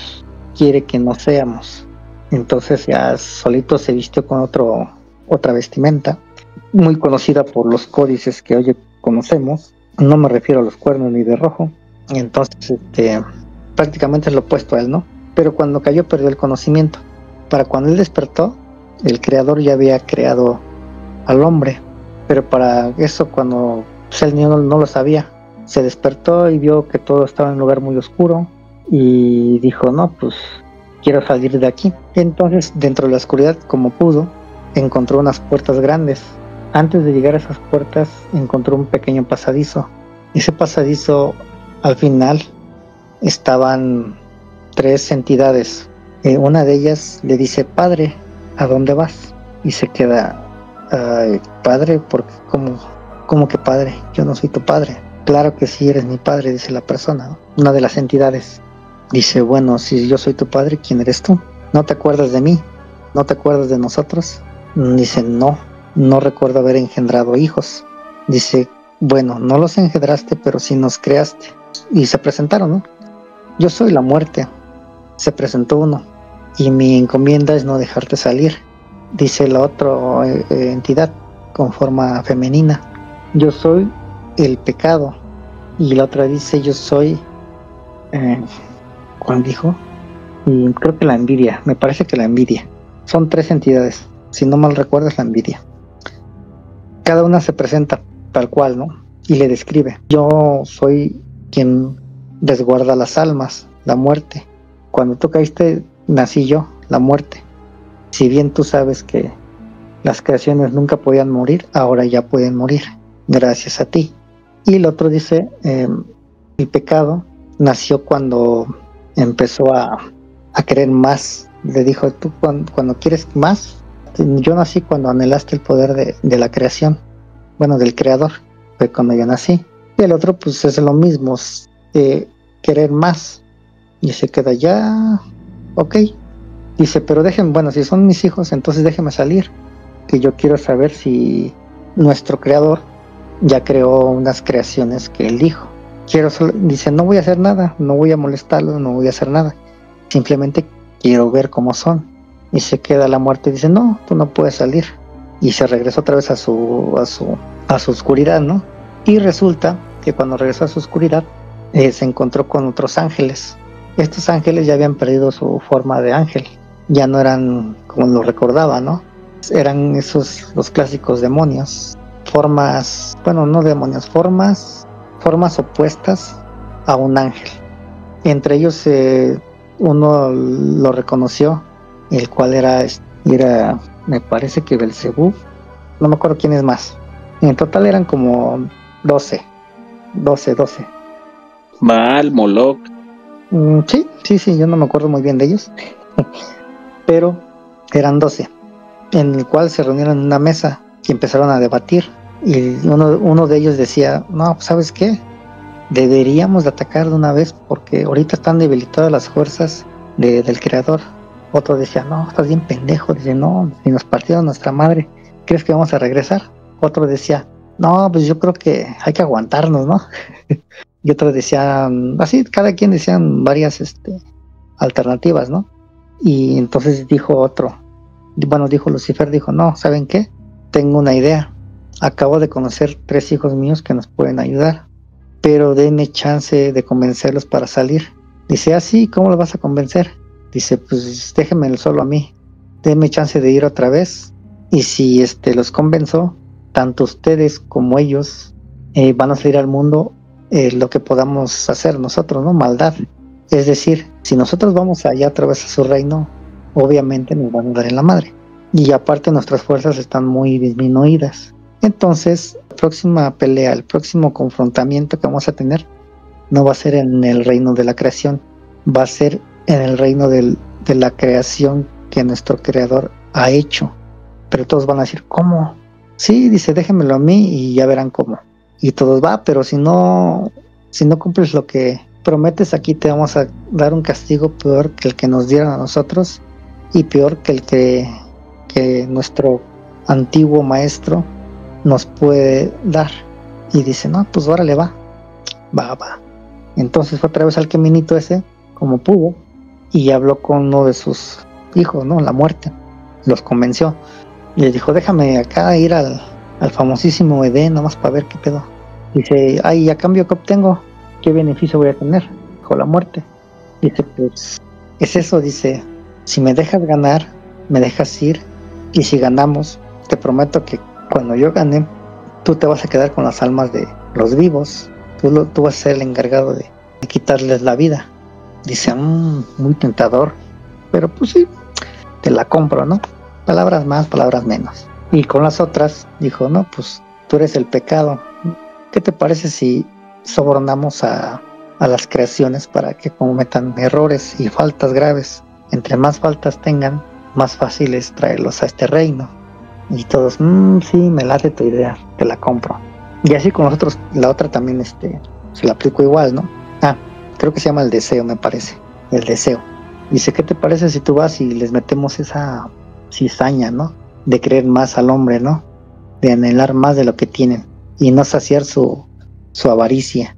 quiere que no seamos. Entonces ya solito se vistió con otra vestimenta, muy conocida por los códices que hoy conocemos. No me refiero a los cuernos ni de rojo. Entonces, prácticamente es lo opuesto a él, ¿no? Pero cuando cayó perdió el conocimiento. Para cuando él despertó, el creador ya había creado al hombre. Pero para eso, cuando el niño no lo sabía, se despertó y vio que todo estaba en un lugar muy oscuro y dijo, no, pues quiero salir de aquí. Entonces, dentro de la oscuridad, como pudo, encontró unas puertas grandes. Antes de llegar a esas puertas, encontró un pequeño pasadizo. Ese pasadizo, al final, estaban 3 entidades. Una de ellas le dice, padre, ¿a dónde vas? Y se queda, padre, porque ¿cómo que padre? Yo no soy tu padre. Claro que sí, eres mi padre, dice la persona, ¿no? Una de las entidades. Dice, bueno, si yo soy tu padre, ¿quién eres tú? ¿No te acuerdas de mí? ¿No te acuerdas de nosotros? Dice, no recuerdo haber engendrado hijos. Dice, bueno, no los engendraste, pero sí nos creaste. Y se presentaron, ¿no? Yo soy la muerte. Se presentó uno. Y mi encomienda es no dejarte salir. Dice la otra entidad con forma femenina. Yo soy el pecado. Y la otra dice, yo soy... ¿cuál dijo? Y creo que la envidia. Me parece que la envidia. Son 3 entidades. Si no mal recuerdo es la envidia. Cada una se presenta tal cual, ¿no? Y le describe. Yo soy quien resguarda las almas, la muerte. Cuando tú caíste, nací yo, la muerte. Si bien tú sabes que las creaciones nunca podían morir, ahora ya pueden morir, gracias a ti. Y el otro dice, el pecado nació cuando empezó a querer más. Le dijo, tú cuando quieres más, yo nací cuando anhelaste el poder de la creación, bueno, del creador, fue cuando yo nací. Y el otro pues es lo mismo, querer más. Y se queda ya, ok. Dice, pero bueno, si son mis hijos, entonces déjeme salir, que yo quiero saber si nuestro creador ya creó unas creaciones que él dijo. Dice, no voy a hacer nada, no voy a molestarlo, no voy a hacer nada, simplemente quiero ver cómo son. Y se queda la muerte y dice, no, tú no puedes salir. Y se regresó otra vez a su oscuridad, ¿no? Y resulta que cuando regresó a su oscuridad, se encontró con otros ángeles. Estos ángeles ya habían perdido su forma de ángel, ya no eran como lo recordaba, ¿no? eran esos los clásicos demonios, formas, bueno, no demonios, formas opuestas a un ángel. Entre ellos uno lo reconoció, el cual era me parece que Belcebú, no me acuerdo quién es más. En total eran como 12. Baal, Moloch. Sí, yo no me acuerdo muy bien de ellos, pero eran 12, en el cual se reunieron en una mesa y empezaron a debatir. Y uno de ellos decía, no, ¿sabes qué? Deberíamos de atacar de una vez porque ahorita están debilitadas las fuerzas del creador. Otro decía, no, estás bien pendejo. Dice, no, si nos partieron nuestra madre, ¿crees que vamos a regresar? Otro decía, no, pues yo creo que hay que aguantarnos, ¿no? Y otros decían, así, cada quien decían varias alternativas, ¿no? Y entonces dijo Lucifer, dijo, no, ¿saben qué? Tengo una idea. Acabo de conocer 3 hijos míos que nos pueden ayudar, pero denme chance de convencerlos para salir. Dice, sí, ¿cómo los vas a convencer? Dice, pues déjenme solo a mí, denme chance de ir otra vez, y si los convenzo, tanto ustedes como ellos van a salir al mundo lo que podamos hacer nosotros, ¿no? Maldad. Es decir, si nosotros vamos allá a través de su reino, obviamente nos van a dar en la madre. Y aparte nuestras fuerzas están muy disminuidas. Entonces, la próxima pelea, el próximo confrontamiento que vamos a tener, no va a ser en el reino de la creación, va a ser en el reino de la creación que nuestro creador ha hecho. Pero todos van a decir, ¿cómo? Sí, dice, déjenmelo a mí y ya verán cómo. Y todos pero si no cumples lo que prometes, aquí te vamos a dar un castigo peor que el que nos dieron a nosotros y peor que el que nuestro antiguo maestro nos puede dar. Y dice, no, pues órale, va. Entonces fue otra vez al caminito ese, como pudo, y habló con uno de sus hijos, ¿no? La muerte. Los convenció. Y les dijo, déjame acá ir al famosísimo Edén, nomás para ver qué pedo. Dice, ay, a cambio, ¿qué obtengo? ¿Qué beneficio voy a tener? Dijo la muerte. Dice, pues, es eso, dice, si me dejas ganar, me dejas ir, y si ganamos, te prometo que cuando yo gane, tú te vas a quedar con las almas de los vivos, tú vas a ser el encargado de quitarles la vida. Dice, muy tentador, pero pues sí, te la compro, ¿no? Palabras más, palabras menos. Y con las otras, dijo, no, pues tú eres el pecado. ¿Qué te parece si sobornamos a las creaciones para que cometan errores y faltas graves? Entre más faltas tengan, más fácil es traerlos a este reino. Y todos, sí, me late tu idea, te la compro. Y así con nosotros, la otra también se la aplico igual, ¿no? Creo que se llama el deseo, me parece. El deseo. Dice, ¿qué te parece si tú vas y les metemos esa cizaña, ¿no? De creer más al hombre, ¿no? De anhelar más de lo que tienen y no saciar su avaricia.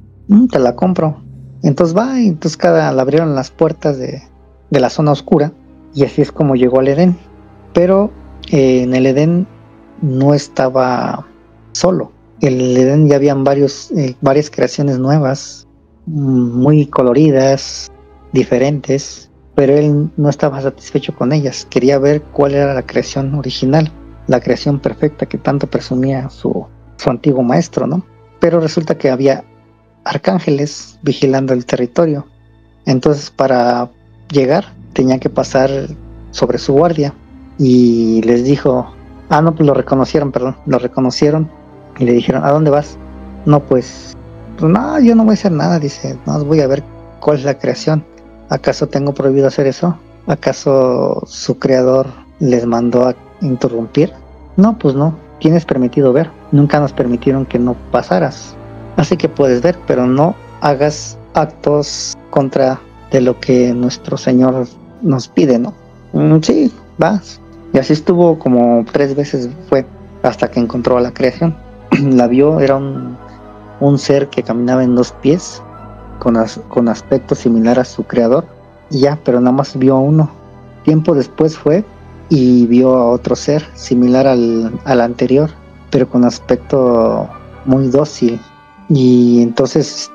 Te la compro. Entonces y entonces le abrieron las puertas de la zona oscura y así es como llegó al Edén. Pero en el Edén no estaba solo. En el Edén ya habían varias creaciones nuevas, muy coloridas, diferentes, pero él no estaba satisfecho con ellas. Quería ver cuál era la creación original, la creación perfecta que tanto presumía su antiguo maestro, ¿no? Pero resulta que había arcángeles vigilando el territorio. Entonces, para llegar, tenía que pasar sobre su guardia. Y les dijo, no, pues lo reconocieron y le dijeron, ¿a dónde vas? No, pues no, yo no voy a hacer nada, dice, no, voy a ver cuál es la creación. ¿Acaso tengo prohibido hacer eso? ¿Acaso su creador les mandó a interrumpir? No, pues no, tienes permitido ver, nunca nos permitieron que no pasaras, así que puedes ver, pero no hagas actos contra de lo que nuestro Señor nos pide, ¿no? Sí, vas. Y así estuvo como 3 veces, fue hasta que encontró a la creación. La vio, era un ser que caminaba en 2 pies, con aspecto similar a su creador, y ya, pero nada más vio a uno. Tiempo después fue y vio a otro ser similar al anterior, pero con aspecto muy dócil. Y entonces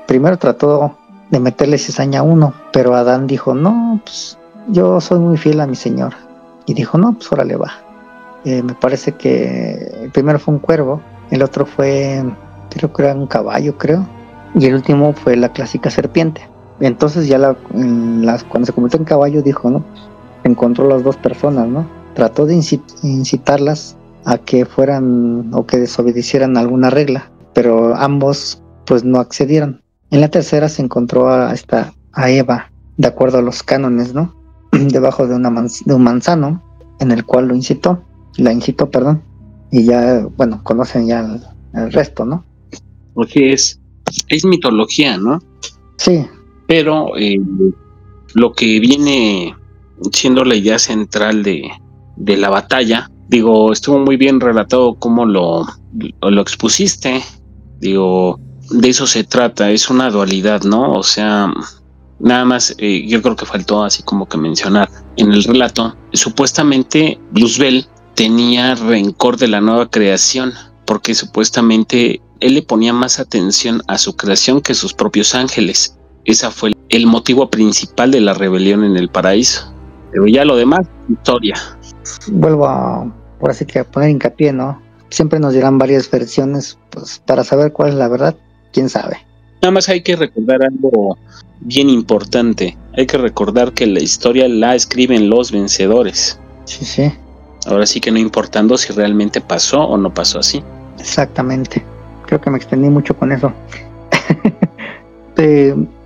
primero trató de meterle cizaña a uno, pero Adán dijo, no, pues yo soy muy fiel a mi señor. Y dijo, no, pues órale, va. Me parece que el primero fue un cuervo, el otro fue, creo que era un caballo, creo, y el último fue la clásica serpiente. Entonces ya cuando se convirtió en caballo dijo, ¿no? Encontró las dos personas, ¿no? Trató de incitarlas a que fueran o que desobedecieran alguna regla, pero ambos pues no accedieron. En la tercera se encontró a Eva, de acuerdo a los cánones, ¿no? Debajo de un manzano, en el cual la incitó, perdón, y ya, bueno, conocen ya el resto, ¿no? Porque es mitología, ¿no? Sí. Pero lo que viene siendo la idea central de la batalla, digo, estuvo muy bien relatado cómo lo expusiste, digo, de eso se trata, es una dualidad, ¿no? O sea, nada más, yo creo que faltó así como que mencionar en el relato, supuestamente Luzbel tenía rencor de la nueva creación, porque supuestamente él le ponía más atención a su creación que sus propios ángeles. Ese fue el motivo principal de la rebelión en el paraíso. Pero ya lo demás, historia. Vuelvo por así que a poner hincapié, ¿no? Siempre nos dirán varias versiones, pues para saber cuál es la verdad, quién sabe. Nada más hay que recordar algo bien importante. Hay que recordar que la historia la escriben los vencedores. Sí, sí. Ahora sí que no importando si realmente pasó o no pasó así. Exactamente. Creo que me extendí mucho con eso.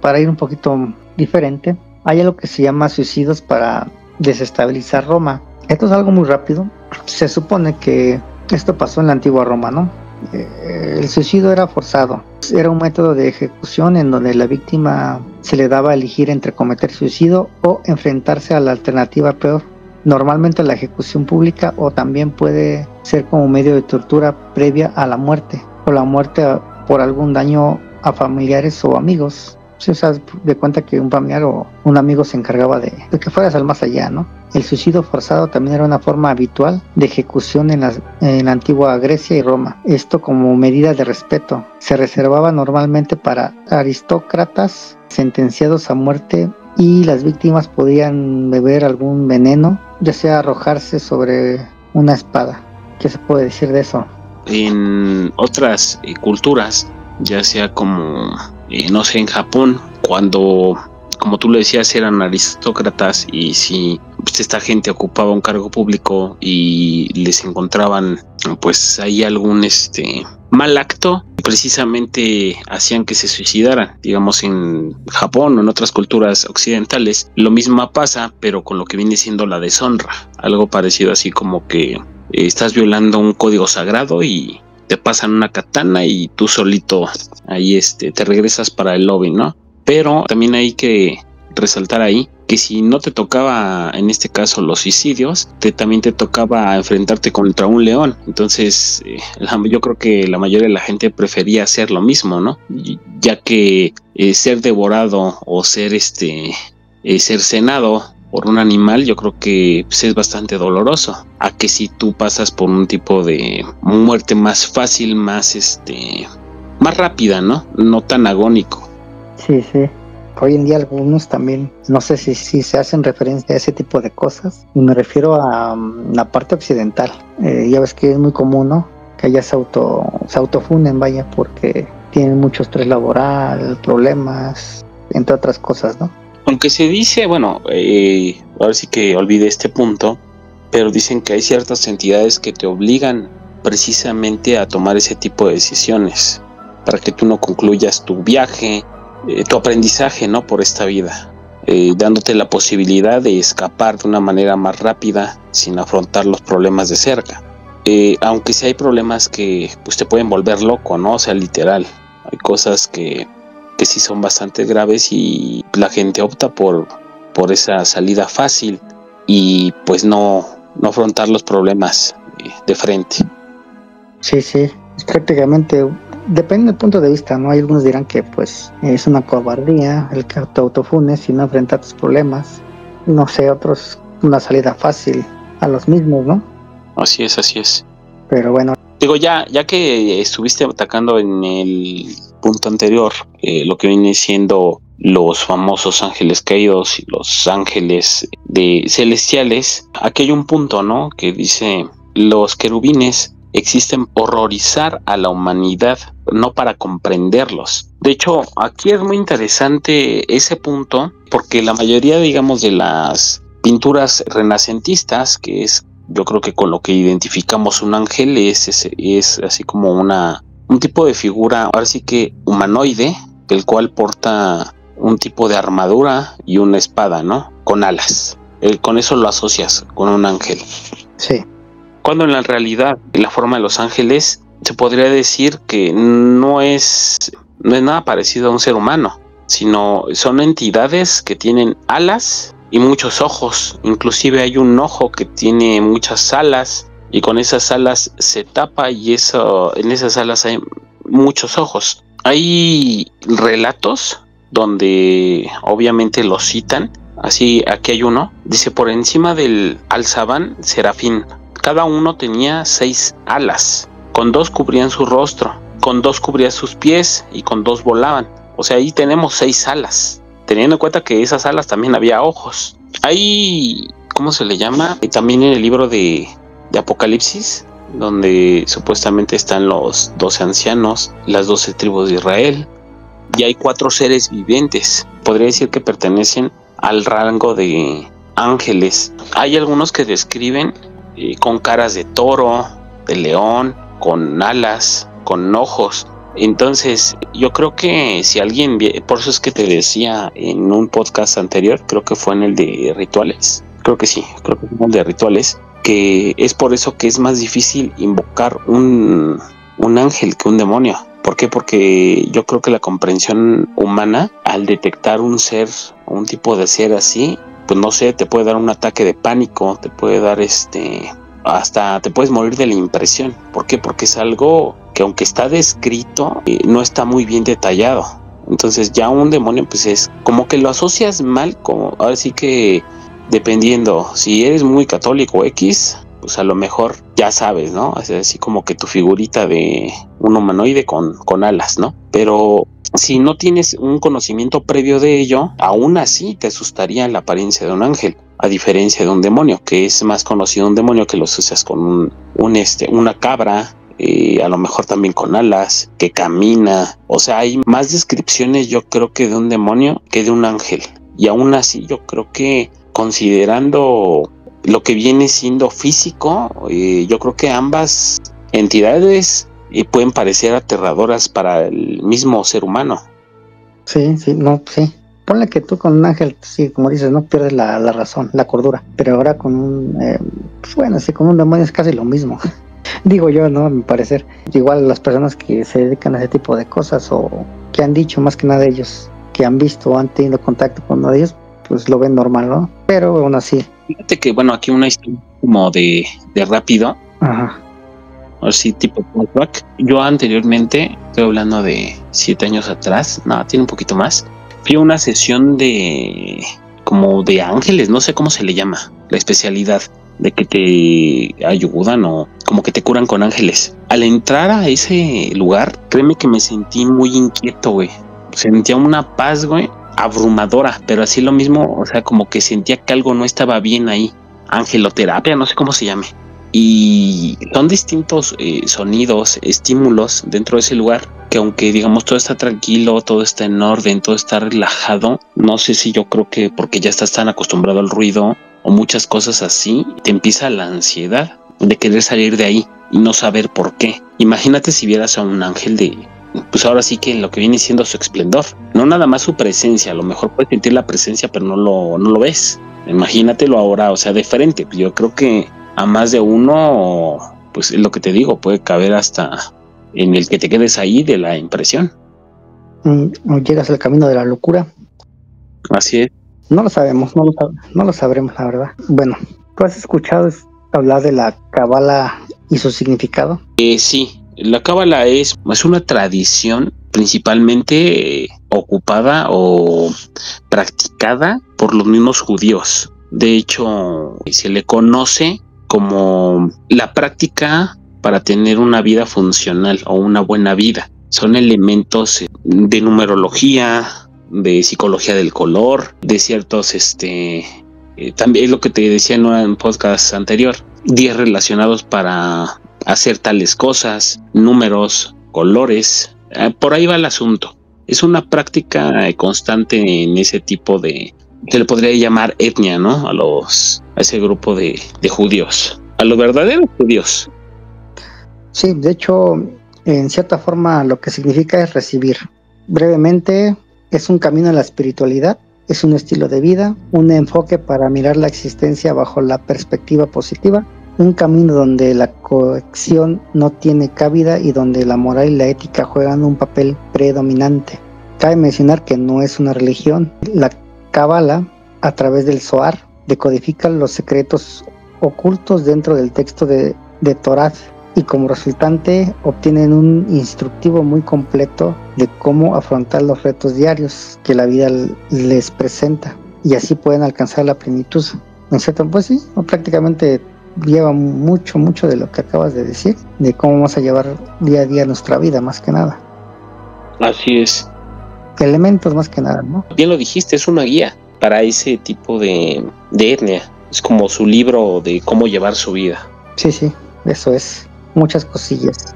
Para ir un poquito diferente, hay algo que se llama suicidios para desestabilizar Roma. Esto es algo muy rápido. Se supone que esto pasó en la antigua Roma, ¿no? El suicidio era forzado. Era un método de ejecución en donde la víctima se le daba a elegir entre cometer suicidio o enfrentarse a la alternativa peor. Normalmente la ejecución pública, o también puede ser como medio de tortura previa a la muerte, o la muerte por algún daño a familiares o amigos. O sea, de cuenta que un familiar o un amigo se encargaba de que fueras al más allá, ¿no? El suicidio forzado también era una forma habitual de ejecución en la antigua Grecia y Roma. Esto como medida de respeto. Se reservaba normalmente para aristócratas sentenciados a muerte, y las víctimas podían beber algún veneno, ya sea arrojarse sobre una espada. ¿Qué se puede decir de eso? En otras culturas, ya sea como, no sé, en Japón, cuando, como tú lo decías, eran aristócratas, y si pues, esta gente ocupaba un cargo público y les encontraban pues ahí algún mal acto, precisamente hacían que se suicidaran. Digamos, en Japón o en otras culturas occidentales lo mismo pasa, pero con lo que viene siendo la deshonra, algo parecido, así como que estás violando un código sagrado y te pasan una katana y tú solito ahí te regresas para el lobby, ¿no? Pero también hay que resaltar ahí que si no te tocaba, en este caso, los suicidios, también te tocaba enfrentarte contra un león. Entonces yo creo que la mayoría de la gente prefería hacer lo mismo, ¿no? Ya que ser devorado o ser cercenado por un animal, yo creo que pues, es bastante doloroso, a que si tú pasas por un tipo de muerte más fácil, más más rápida, ¿no? No tan agónico. Sí, sí. Hoy en día algunos también, no sé si se hacen referencia a ese tipo de cosas, y me refiero a la parte occidental. Ya ves que es muy común, ¿no? Que allá se autofunen, vaya, porque tienen mucho estrés laboral, problemas, entre otras cosas, ¿no? Aunque se dice, bueno, ahora sí que olvidé este punto, pero dicen que hay ciertas entidades que te obligan precisamente a tomar ese tipo de decisiones para que tú no concluyas tu viaje, tu aprendizaje, ¿no? Por esta vida, dándote la posibilidad de escapar de una manera más rápida sin afrontar los problemas de cerca. Aunque sí hay problemas que pues, te pueden volver loco, ¿no? O sea, literal, hay cosas que sí son bastante graves y la gente opta por esa salida fácil y pues no afrontar los problemas de frente. Sí, sí, prácticamente depende del punto de vista, ¿no? Hay algunos dirán que pues es una cobardía el que te autofunes y no enfrentar tus problemas. No sé, otros una salida fácil a los mismos, ¿no? Así es. Pero bueno. Digo, ya que estuviste atacando en el punto anterior, lo que viene siendo los famosos ángeles caídos y los ángeles celestiales, aquí hay un punto, ¿no? Que dice los querubines existen para horrorizar a la humanidad, no para comprenderlos. De hecho, aquí es muy interesante ese punto, porque la mayoría, digamos, de las pinturas renacentistas, que es, yo creo que con lo que identificamos un ángel, es así como un tipo de figura, ahora sí que humanoide, el cual porta un tipo de armadura y una espada, ¿no? Con alas. Con eso lo asocias con un ángel. Sí. Cuando en la realidad, la forma de los ángeles, se podría decir que no es nada parecido a un ser humano, sino son entidades que tienen alas y muchos ojos. Inclusive hay un ojo que tiene muchas alas y con esas alas se tapa y en esas alas hay muchos ojos. Hay relatos donde obviamente los citan. Así, aquí hay uno. Dice: por encima del alzabán serafín, cada uno tenía 6 alas. Con 2 cubrían su rostro, con 2 cubrían sus pies y con 2 volaban. O sea, ahí tenemos 6 alas. Teniendo en cuenta que esas alas también había ojos. Hay, ¿cómo se le llama? También en el libro de Apocalipsis, donde supuestamente están los 12 ancianos, las 12 tribus de Israel. Y hay 4 seres vivientes. Podría decir que pertenecen al rango de ángeles. Hay algunos que describen con caras de toro, de león, con alas, con ojos. Entonces yo creo que si alguien, por eso es que te decía en un podcast anterior, creo que fue en el de rituales, creo que sí, creo que fue el de rituales, que es por eso que es más difícil invocar un ángel que un demonio. ¿Por qué? Porque yo creo que la comprensión humana, al detectar un ser, un tipo de ser así, pues no sé, te puede dar un ataque de pánico, te puede dar hasta te puedes morir de la impresión. ¿Por qué? Porque es algo que, aunque está descrito, no está muy bien detallado. Entonces ya un demonio pues es como que lo asocias mal, como ahora sí que dependiendo, si eres muy católico X, pues a lo mejor ya sabes, ¿no? Es así como que tu figurita de un humanoide con alas, ¿no? Pero si no tienes un conocimiento previo de ello, aún así te asustaría la apariencia de un ángel, a diferencia de un demonio, que es más conocido un demonio que lo asocias con una cabra, a lo mejor también con alas, que camina. O sea, hay más descripciones, yo creo, que de un demonio que de un ángel. Y aún así, yo creo que considerando lo que viene siendo físico, yo creo que ambas entidades pueden parecer aterradoras para el mismo ser humano. Sí, no, sí. Ponle que tú con un ángel, sí, como dices, no pierdes la razón, la cordura. Pero ahora con pues bueno, sí, con un demonio es casi lo mismo. Digo yo, ¿no? A mi parecer. Igual las personas que se dedican a ese tipo de cosas o que han dicho, más que nada ellos, que han visto o han tenido contacto con uno de ellos, pues lo ven normal, ¿no? Pero aún así. Fíjate que, bueno, aquí una historia como de rápido. Ajá. Así tipo flashback. Yo anteriormente, estoy hablando de 7 años atrás, no, tiene un poquito más, fui a una sesión como de ángeles, no sé cómo se le llama, la especialidad de que te ayudan o como que te curan con ángeles. Al entrar a ese lugar, créeme que me sentí muy inquieto, güey. Sentía una paz, güey, abrumadora, pero así lo mismo, o sea, como que sentía que algo no estaba bien ahí. Angeloterapia, no sé cómo se llame. Y son distintos sonidos, estímulos dentro de ese lugar, que aunque digamos todo está tranquilo, todo está en orden, todo está relajado, no sé si yo creo que porque ya estás tan acostumbrado al ruido o muchas cosas así, te empieza la ansiedad de querer salir de ahí y no saber por qué. Imagínate si vieras a un ángel pues ahora sí que en lo que viene siendo su esplendor, no nada más su presencia, a lo mejor puedes sentir la presencia pero no lo ves. Imagínatelo ahora, o sea, de frente. Yo creo que a más de uno, pues es lo que te digo, puede caber hasta en el que te quedes ahí de la impresión. O llegas al camino de la locura. Así es. No lo sabemos, no lo sabremos, la verdad. Bueno, ¿tú has escuchado hablar de la cábala y su significado? Sí, la cábala es una tradición principalmente ocupada o practicada por los mismos judíos. De hecho, se le conoce como la práctica para tener una vida funcional o una buena vida. Son elementos de numerología, de psicología del color, de ciertos, también es lo que te decía en un podcast anterior, días relacionados para hacer tales cosas, números, colores. Por ahí va el asunto. Es una práctica constante en ese tipo de, se le podría llamar etnia, ¿no? A ese grupo de judíos, a los verdaderos judíos. Sí, de hecho, en cierta forma lo que significa es recibir. Brevemente, es un camino a la espiritualidad, es un estilo de vida, un enfoque para mirar la existencia bajo la perspectiva positiva, un camino donde la coacción no tiene cabida y donde la moral y la ética juegan un papel predominante. Cabe mencionar que no es una religión. La Cábala, a través del Zohar, decodifica los secretos ocultos dentro del texto de Torah, y como resultante obtienen un instructivo muy completo de cómo afrontar los retos diarios que la vida les presenta, y así pueden alcanzar la plenitud. En cierto, pues sí, prácticamente lleva mucho de lo que acabas de decir, de cómo vamos a llevar día a día nuestra vida, más que nada. Así es. Elementos más que nada, ¿no? Bien lo dijiste, es una guía para ese tipo de etnia. Es como su libro de cómo llevar su vida. Sí, eso es. Muchas cosillas.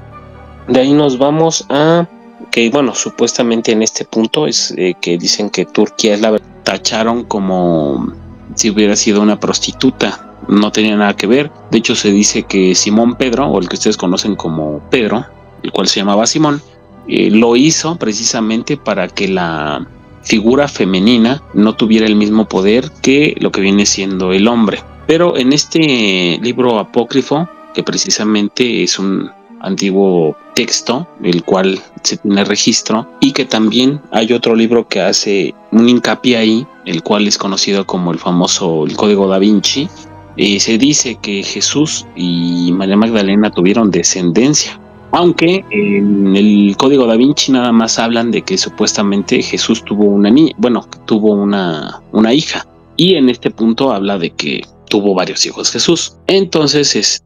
De ahí nos vamos a que, bueno, supuestamente en este punto es que dicen que Turquía es la tacharon como si hubiera sido una prostituta. No tenía nada que ver. De hecho, se dice que Simón Pedro, o el que ustedes conocen como Pedro, el cual se llamaba Simón, lo hizo precisamente para que la figura femenina no tuviera el mismo poder que lo que viene siendo el hombre. Pero en este libro apócrifo, que precisamente es un antiguo texto, el cual se tiene registro, y que también hay otro libro que hace un hincapié ahí, el cual es conocido como el famoso el Código Da Vinci. Se dice que Jesús y María Magdalena tuvieron descendencia, aunque en el Código Da Vinci nada más hablan de que supuestamente Jesús tuvo una niña, bueno, tuvo una hija, y en este punto habla de que tuvo varios hijos Jesús. Entonces,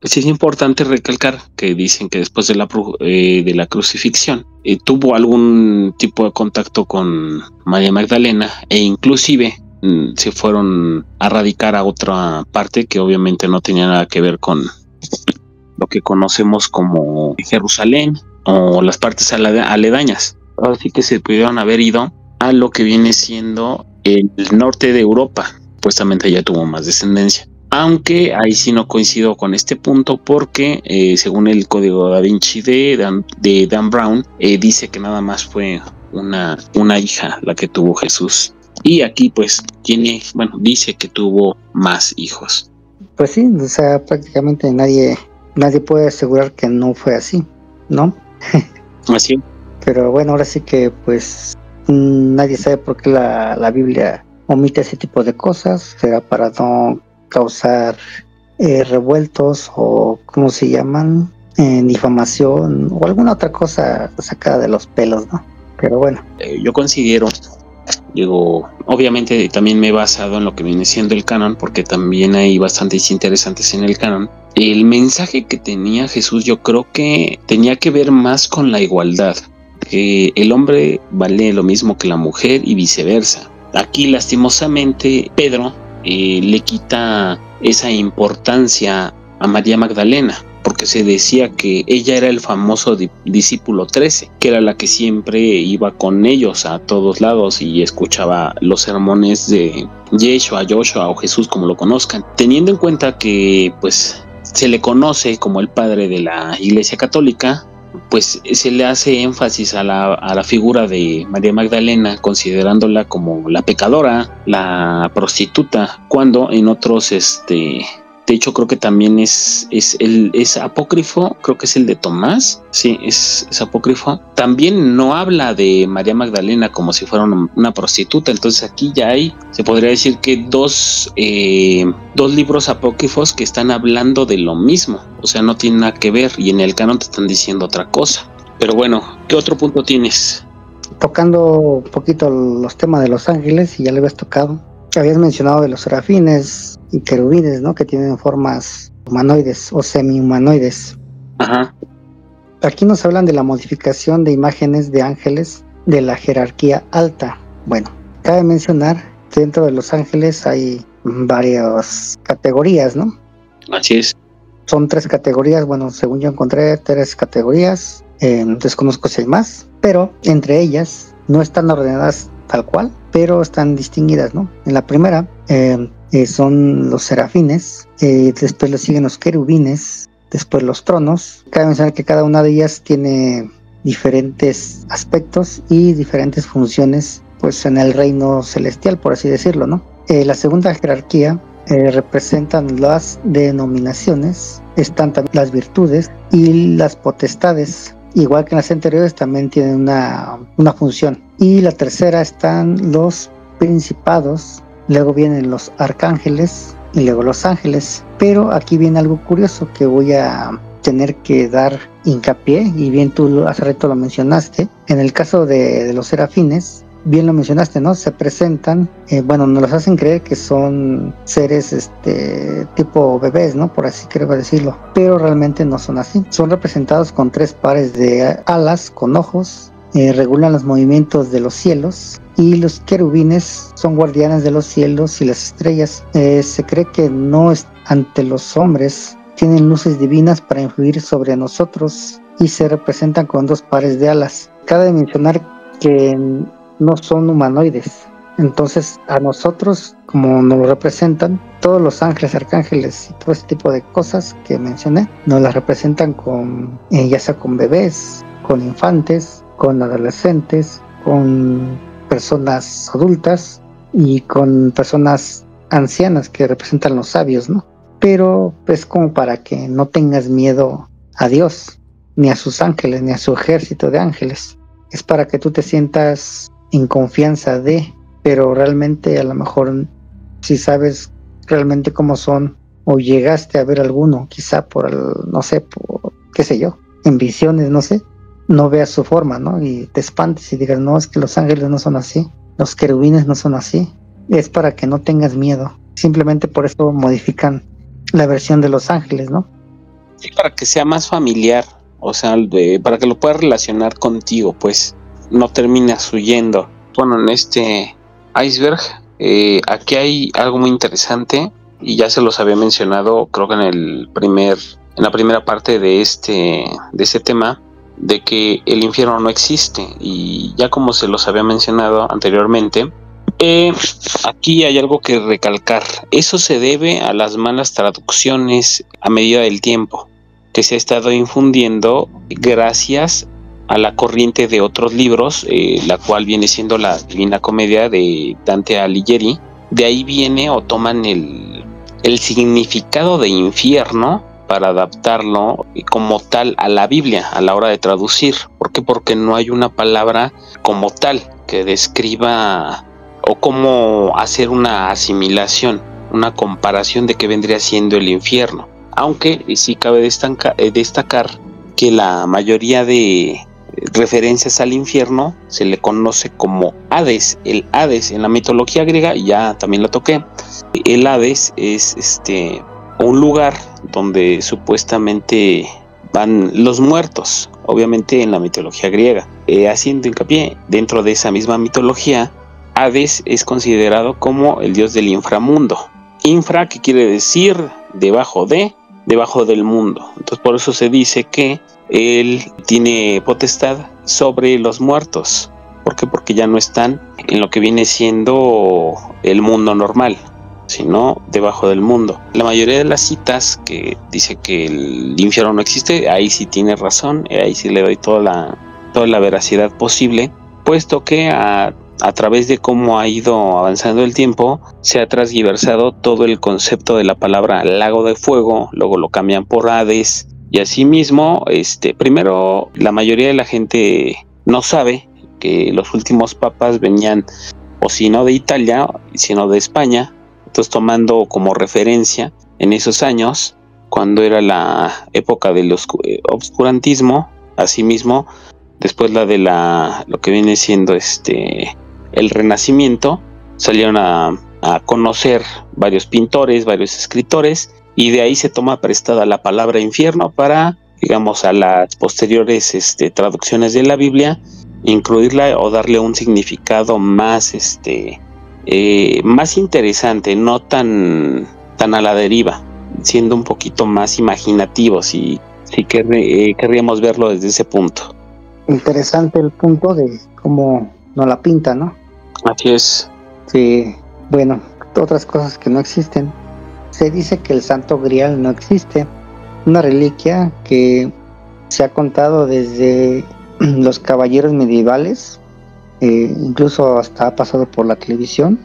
pues es importante recalcar que dicen que después de la crucifixión tuvo algún tipo de contacto con María Magdalena, e inclusive se fueron a radicar a otra parte que obviamente no tenía nada que ver con lo que conocemos como Jerusalén o las partes aledañas. Así que se pudieron haber ido a lo que viene siendo el norte de Europa. Supuestamente ya tuvo más descendencia, aunque ahí sí no coincido con este punto, porque según el Código Da Vinci de Dan Brown, dice que nada más fue una hija la que tuvo Jesús, y aquí pues dice que tuvo más hijos. Pues sí, o sea, prácticamente nadie puede asegurar que no fue así, ¿no? Así. Pero bueno, ahora sí que pues nadie sabe por qué la Biblia omite ese tipo de cosas. Será para no causar revueltos, o ¿cómo se llaman? Difamación o alguna otra cosa sacada de los pelos, ¿no? Pero bueno. Yo considero, obviamente también me he basado en lo que viene siendo el canon, porque también hay bastantes interesantes en el canon. El mensaje que tenía Jesús, yo creo que tenía que ver más con la igualdad, que el hombre vale lo mismo que la mujer y viceversa. Aquí lastimosamente Pedro le quita esa importancia a María Magdalena, porque se decía que ella era el famoso discípulo 13, que era la que siempre iba con ellos a todos lados y escuchaba los sermones de Yeshua, Joshua o Jesús, como lo conozcan. Teniendo en cuenta que pues se le conoce como el padre de la Iglesia Católica, pues se le hace énfasis a la figura de María Magdalena, considerándola como la pecadora, la prostituta, cuando en otros, de hecho creo que también es apócrifo, creo que es el de Tomás, sí, es apócrifo. También no habla de María Magdalena como si fuera una prostituta. Entonces aquí ya se podría decir que dos libros apócrifos que están hablando de lo mismo, o sea, no tienen nada que ver, y en el canon te están diciendo otra cosa. Pero bueno, ¿qué otro punto tienes? Tocando un poquito los temas de los ángeles, y ya le habías tocado. Habías mencionado de los serafines y querubines, ¿no? Que tienen formas humanoides o semi-humanoides. Ajá. Aquí nos hablan de la modificación de imágenes de ángeles de la jerarquía alta. Bueno, cabe mencionar que dentro de los ángeles hay varias categorías, ¿no? Así es. Son 3 categorías, bueno, según yo encontré 3 categorías, desconozco si hay más, pero entre ellas no están ordenadas tal cual, pero están distinguidas, ¿no? En la primera son los serafines, después le siguen los querubines, después los tronos. Cabe mencionar que cada una de ellas tiene diferentes aspectos y diferentes funciones, pues en el reino celestial, por así decirlo, ¿no? La segunda jerarquía representan las denominaciones, están también las virtudes y las potestades, igual que en las anteriores también tienen una función. Y la tercera están los principados, luego vienen los arcángeles y luego los ángeles. Pero aquí viene algo curioso que voy a tener que dar hincapié, y bien tú hace rato lo mencionaste. En el caso de los serafines, bien lo mencionaste, ¿no? Se presentan, bueno, nos los hacen creer que son seres tipo bebés, ¿no? Por así quiero decirlo, pero realmente no son así. Son representados con 3 pares de alas, con ojos, regulan los movimientos de los cielos, y los querubines son guardianes de los cielos y las estrellas. Se cree que no es ante los hombres, tienen luces divinas para influir sobre nosotros y se representan con 2 pares de alas. Cabe mencionar que no son humanoides, entonces a nosotros, como nos lo representan, todos los ángeles, arcángeles y todo este tipo de cosas que mencioné, nos las representan con ya sea con bebés, con infantes, con adolescentes, con personas adultas y con personas ancianas que representan los sabios, ¿no? Pero es como para que no tengas miedo a Dios, ni a sus ángeles, ni a su ejército de ángeles. Es para que tú te sientas en confianza pero realmente a lo mejor si sabes realmente cómo son, o llegaste a ver alguno, quizá no sé, qué sé yo, en visiones, no sé, no veas su forma, ¿no? Y te espantes y digas, no, es que los ángeles no son así, los querubines no son así. Es para que no tengas miedo. Simplemente por eso modifican la versión de los ángeles, ¿no? Sí, para que sea más familiar, o sea, para que lo puedas relacionar contigo, pues no terminas huyendo. Bueno, en este iceberg, aquí hay algo muy interesante, y ya se los había mencionado, creo que en la primera parte de este tema, de que el infierno no existe, y ya como se los había mencionado anteriormente, aquí hay algo que recalcar. Eso se debe a las malas traducciones a medida del tiempo que se ha estado infundiendo gracias a la corriente de otros libros, la cual viene siendo la Divina Comedia de Dante Alighieri. De ahí viene o toman el significado de infierno para adaptarlo como tal a la Biblia a la hora de traducir. ¿Por qué? Porque no hay una palabra como tal que describa o cómo hacer una asimilación, una comparación de qué vendría siendo el infierno. Aunque sí cabe destacar que la mayoría de referencias al infierno se le conoce como Hades. El Hades en la mitología griega, ya también lo toqué, el Hades es un lugar donde supuestamente van los muertos, obviamente en la mitología griega. Haciendo hincapié, dentro de esa misma mitología, Hades es considerado como el dios del inframundo. Infra, que quiere decir debajo del mundo. Entonces por eso se dice que él tiene potestad sobre los muertos. ¿Por qué? Porque ya no están en lo que viene siendo el mundo normal, sino debajo del mundo. La mayoría de las citas que dice que el infierno no existe, ahí sí tiene razón, ahí sí le doy toda la veracidad posible, puesto que a través de cómo ha ido avanzando el tiempo, se ha transgiversado todo el concepto de la palabra lago de fuego, luego lo cambian por Hades, y asimismo, primero, la mayoría de la gente no sabe que los últimos papas venían, o si no de Italia, sino de España. Entonces, tomando como referencia en esos años, cuando era la época del obscurantismo, asimismo, después la de lo que viene siendo el Renacimiento, salieron a conocer varios pintores, varios escritores, y de ahí se toma prestada la palabra infierno para, digamos, a las posteriores traducciones de la Biblia, incluirla o darle un significado más más interesante, no tan a la deriva. siendo un poquito más imaginativos y sí querríamos verlo desde ese punto. Interesante el punto de cómo nos la pinta, ¿no? Así es. Sí, bueno, otras cosas que no existen. Se dice que el Santo Grial no existe, una reliquia que se ha contado desde los caballeros medievales, incluso hasta ha pasado por la televisión,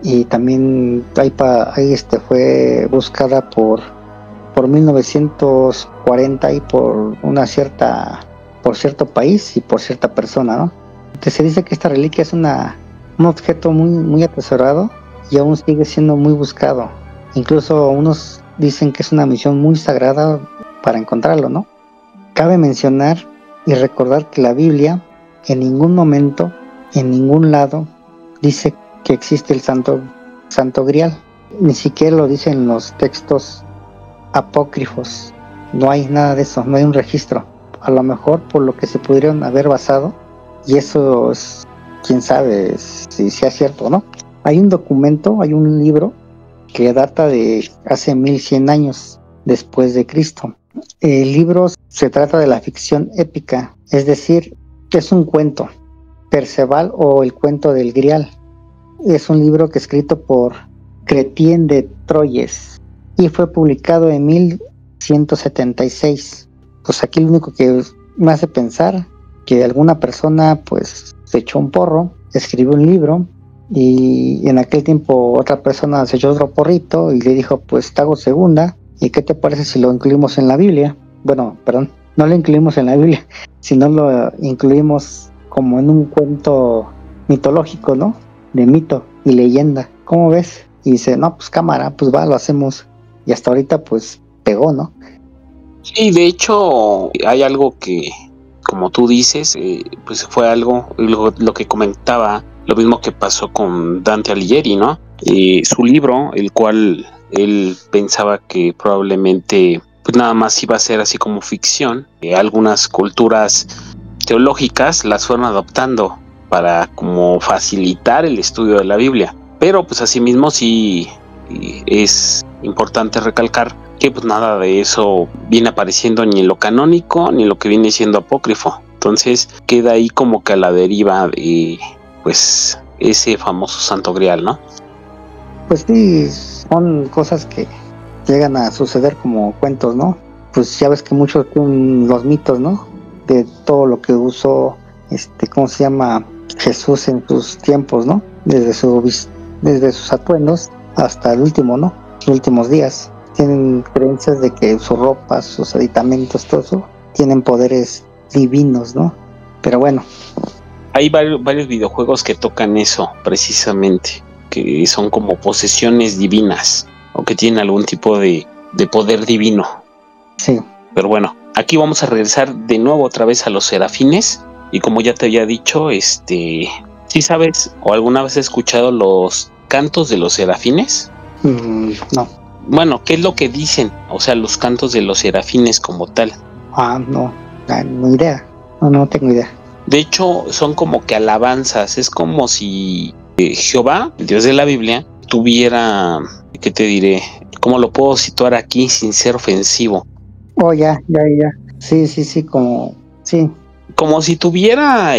y también fue buscada por 1940 y por cierto país y por cierta persona, ¿no? Entonces se dice que esta reliquia es un objeto muy, muy atesorado y aún sigue siendo muy buscado. Incluso unos dicen que es una misión muy sagrada para encontrarlo, ¿no? Cabe mencionar y recordar que la Biblia en ningún momento, en ningún lado, dice que existe el Santo Grial. Ni siquiera lo dicen los textos apócrifos. No hay nada de eso, no hay un registro. A lo mejor por lo que se pudieron haber basado, y eso es, quién sabe si sea cierto o no. Hay un documento, hay un libro que data de hace 1100 años después de Cristo. El libro se trata de la ficción épica, es decir, que es un cuento, Perceval o el cuento del Grial. Es un libro que escrito por Chrétien de Troyes y fue publicado en 1176. Pues aquí lo único que me hace pensar que alguna persona pues se echó un porro, escribió un libro, y en aquel tiempo otra persona se echó otro porrito y le dijo, pues te hago segunda, ¿y qué te parece si lo incluimos en la Biblia? Bueno, perdón, no lo incluimos en la Biblia, sino lo incluimos como en un cuento mitológico, ¿no? De mito y leyenda. ¿Cómo ves? Y dice, no, pues cámara, pues va, lo hacemos. Y hasta ahorita pues pegó, ¿no? Sí, de hecho hay algo que, como tú dices, pues fue algo, lo que comentaba, lo mismo que pasó con Dante Alighieri, ¿no? Su libro, el cual él pensaba que probablemente pues nada más iba a ser así como ficción, algunas culturas teológicas las fueron adoptando para como facilitar el estudio de la Biblia, pero pues asimismo sí es importante recalcar que pues nada de eso viene apareciendo ni en lo canónico ni en lo que viene siendo apócrifo. Entonces queda ahí como que a la deriva de pues ese famoso Santo Grial, ¿no? Pues sí, son cosas que llegan a suceder como cuentos, ¿no? Pues ya ves que muchos tienen los mitos, ¿no? De todo lo que usó, ¿cómo se llama? Jesús en sus tiempos, ¿no? Desde sus atuendos hasta el último, ¿no? Los últimos días. Tienen creencias de que su ropa, sus aditamentos, todo eso, tienen poderes divinos, ¿no? Pero bueno. Hay varios videojuegos que tocan eso, precisamente, que son como posesiones divinas, o que tienen algún tipo de poder divino. Sí. Pero bueno, aquí vamos a regresar de nuevo otra vez a los serafines, y como ya te había dicho, ¿sí sabes o alguna vez has escuchado los cantos de los serafines? No. Bueno, ¿qué es lo que dicen? O sea, los cantos de los serafines como tal. No idea. No tengo idea. De hecho, son como que alabanzas. Es como si Jehová, el Dios de la Biblia, tuviera, ¿qué te diré? ¿Cómo lo puedo situar aquí sin ser ofensivo? Oh, ya. Sí, como, sí. Como si tuviera,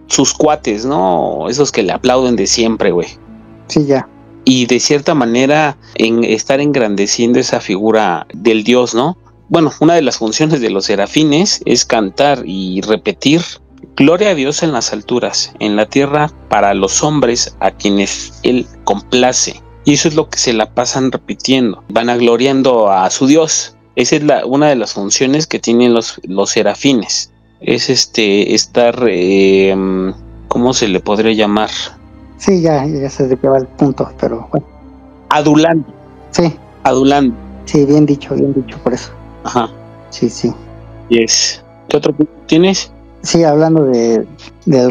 sus cuates, ¿no? Esos que le aplauden de siempre, güey. Sí, ya. Y de cierta manera estar engrandeciendo esa figura del Dios, ¿no? Bueno, una de las funciones de los serafines es cantar y repetir: gloria a Dios en las alturas, en la tierra para los hombres a quienes Él complace. Y eso es lo que se la pasan repitiendo, van gloriando a su Dios. Esa es una de las funciones que tienen los serafines. Es estar, ¿cómo se le podría llamar? Sí, ya sé de qué va el punto, pero bueno. Adulando. Sí. Adulando. Sí, bien dicho por eso. Ajá. Sí. Yes. ¿Qué otro punto tienes? Sí, hablando del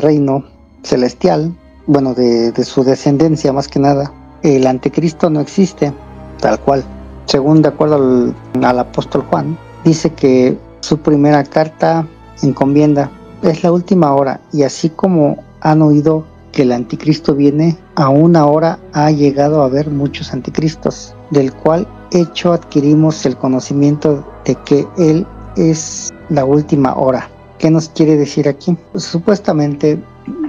reino celestial, bueno, de su descendencia más que nada, el anticristo no existe, tal cual. Según de acuerdo al apóstol Juan, dice que su primera carta encomienda: es la última hora, y así como han oído que el anticristo viene, aún ahora ha llegado a haber muchos anticristos, del cual hecho adquirimos el conocimiento de que Él es la última hora. ¿Qué nos quiere decir aquí? Pues, supuestamente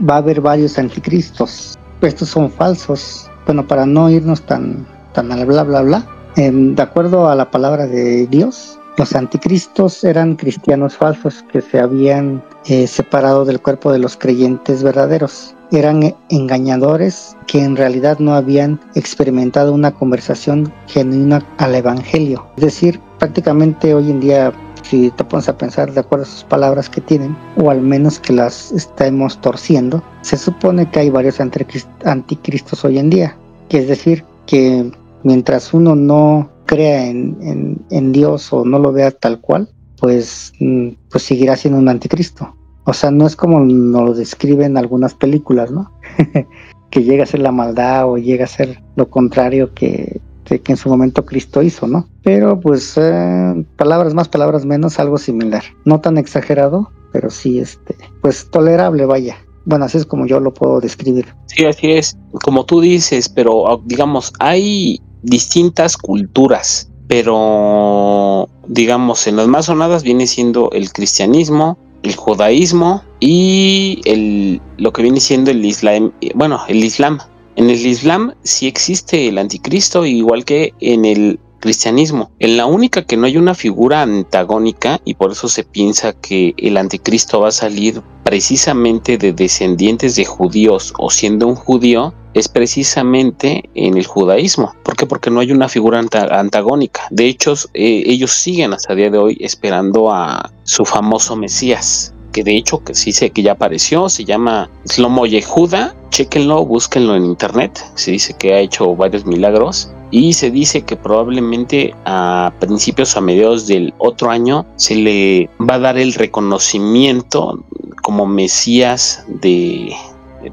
va a haber varios anticristos. Estos son falsos. Bueno, para no irnos tan al bla bla bla, de acuerdo a la palabra de Dios, los anticristos eran cristianos falsos que se habían separado del cuerpo de los creyentes verdaderos. Eran engañadores que en realidad no habían experimentado una conversación genuina al evangelio. Es decir, prácticamente hoy en día, si te pones a pensar de acuerdo a sus palabras que tienen, o al menos que las estemos torciendo, se supone que hay varios anticristos hoy en día. Que es decir, que mientras uno no crea en Dios o no lo vea tal cual, pues seguirá siendo un anticristo. O sea, no es como nos lo describen algunas películas, ¿no? Que llega a ser la maldad o llega a ser lo contrario que en su momento Cristo hizo, ¿no? Pero pues palabras más, palabras menos, algo similar. No tan exagerado, pero sí, pues tolerable, vaya. Bueno, así es como yo lo puedo describir. Sí, así es, como tú dices, pero digamos, hay distintas culturas, pero digamos, en las más sonadas viene siendo el cristianismo, el judaísmo y lo que viene siendo el islam. Bueno, el islam. En el islam sí existe el anticristo, igual que en el cristianismo. En la única que no hay una figura antagónica, y por eso se piensa que el anticristo va a salir precisamente de descendientes de judíos o siendo un judío, es precisamente en el judaísmo. ¿Por qué? Porque no hay una figura antagónica. De hecho, ellos siguen hasta el día de hoy esperando a su famoso Mesías, que de hecho que sí sé que ya apareció, se llama Shlomo Yehuda. Chéquenlo, búsquenlo en internet. Se dice que ha hecho varios milagros y se dice que probablemente a principios o a mediados del otro año se le va a dar el reconocimiento como Mesías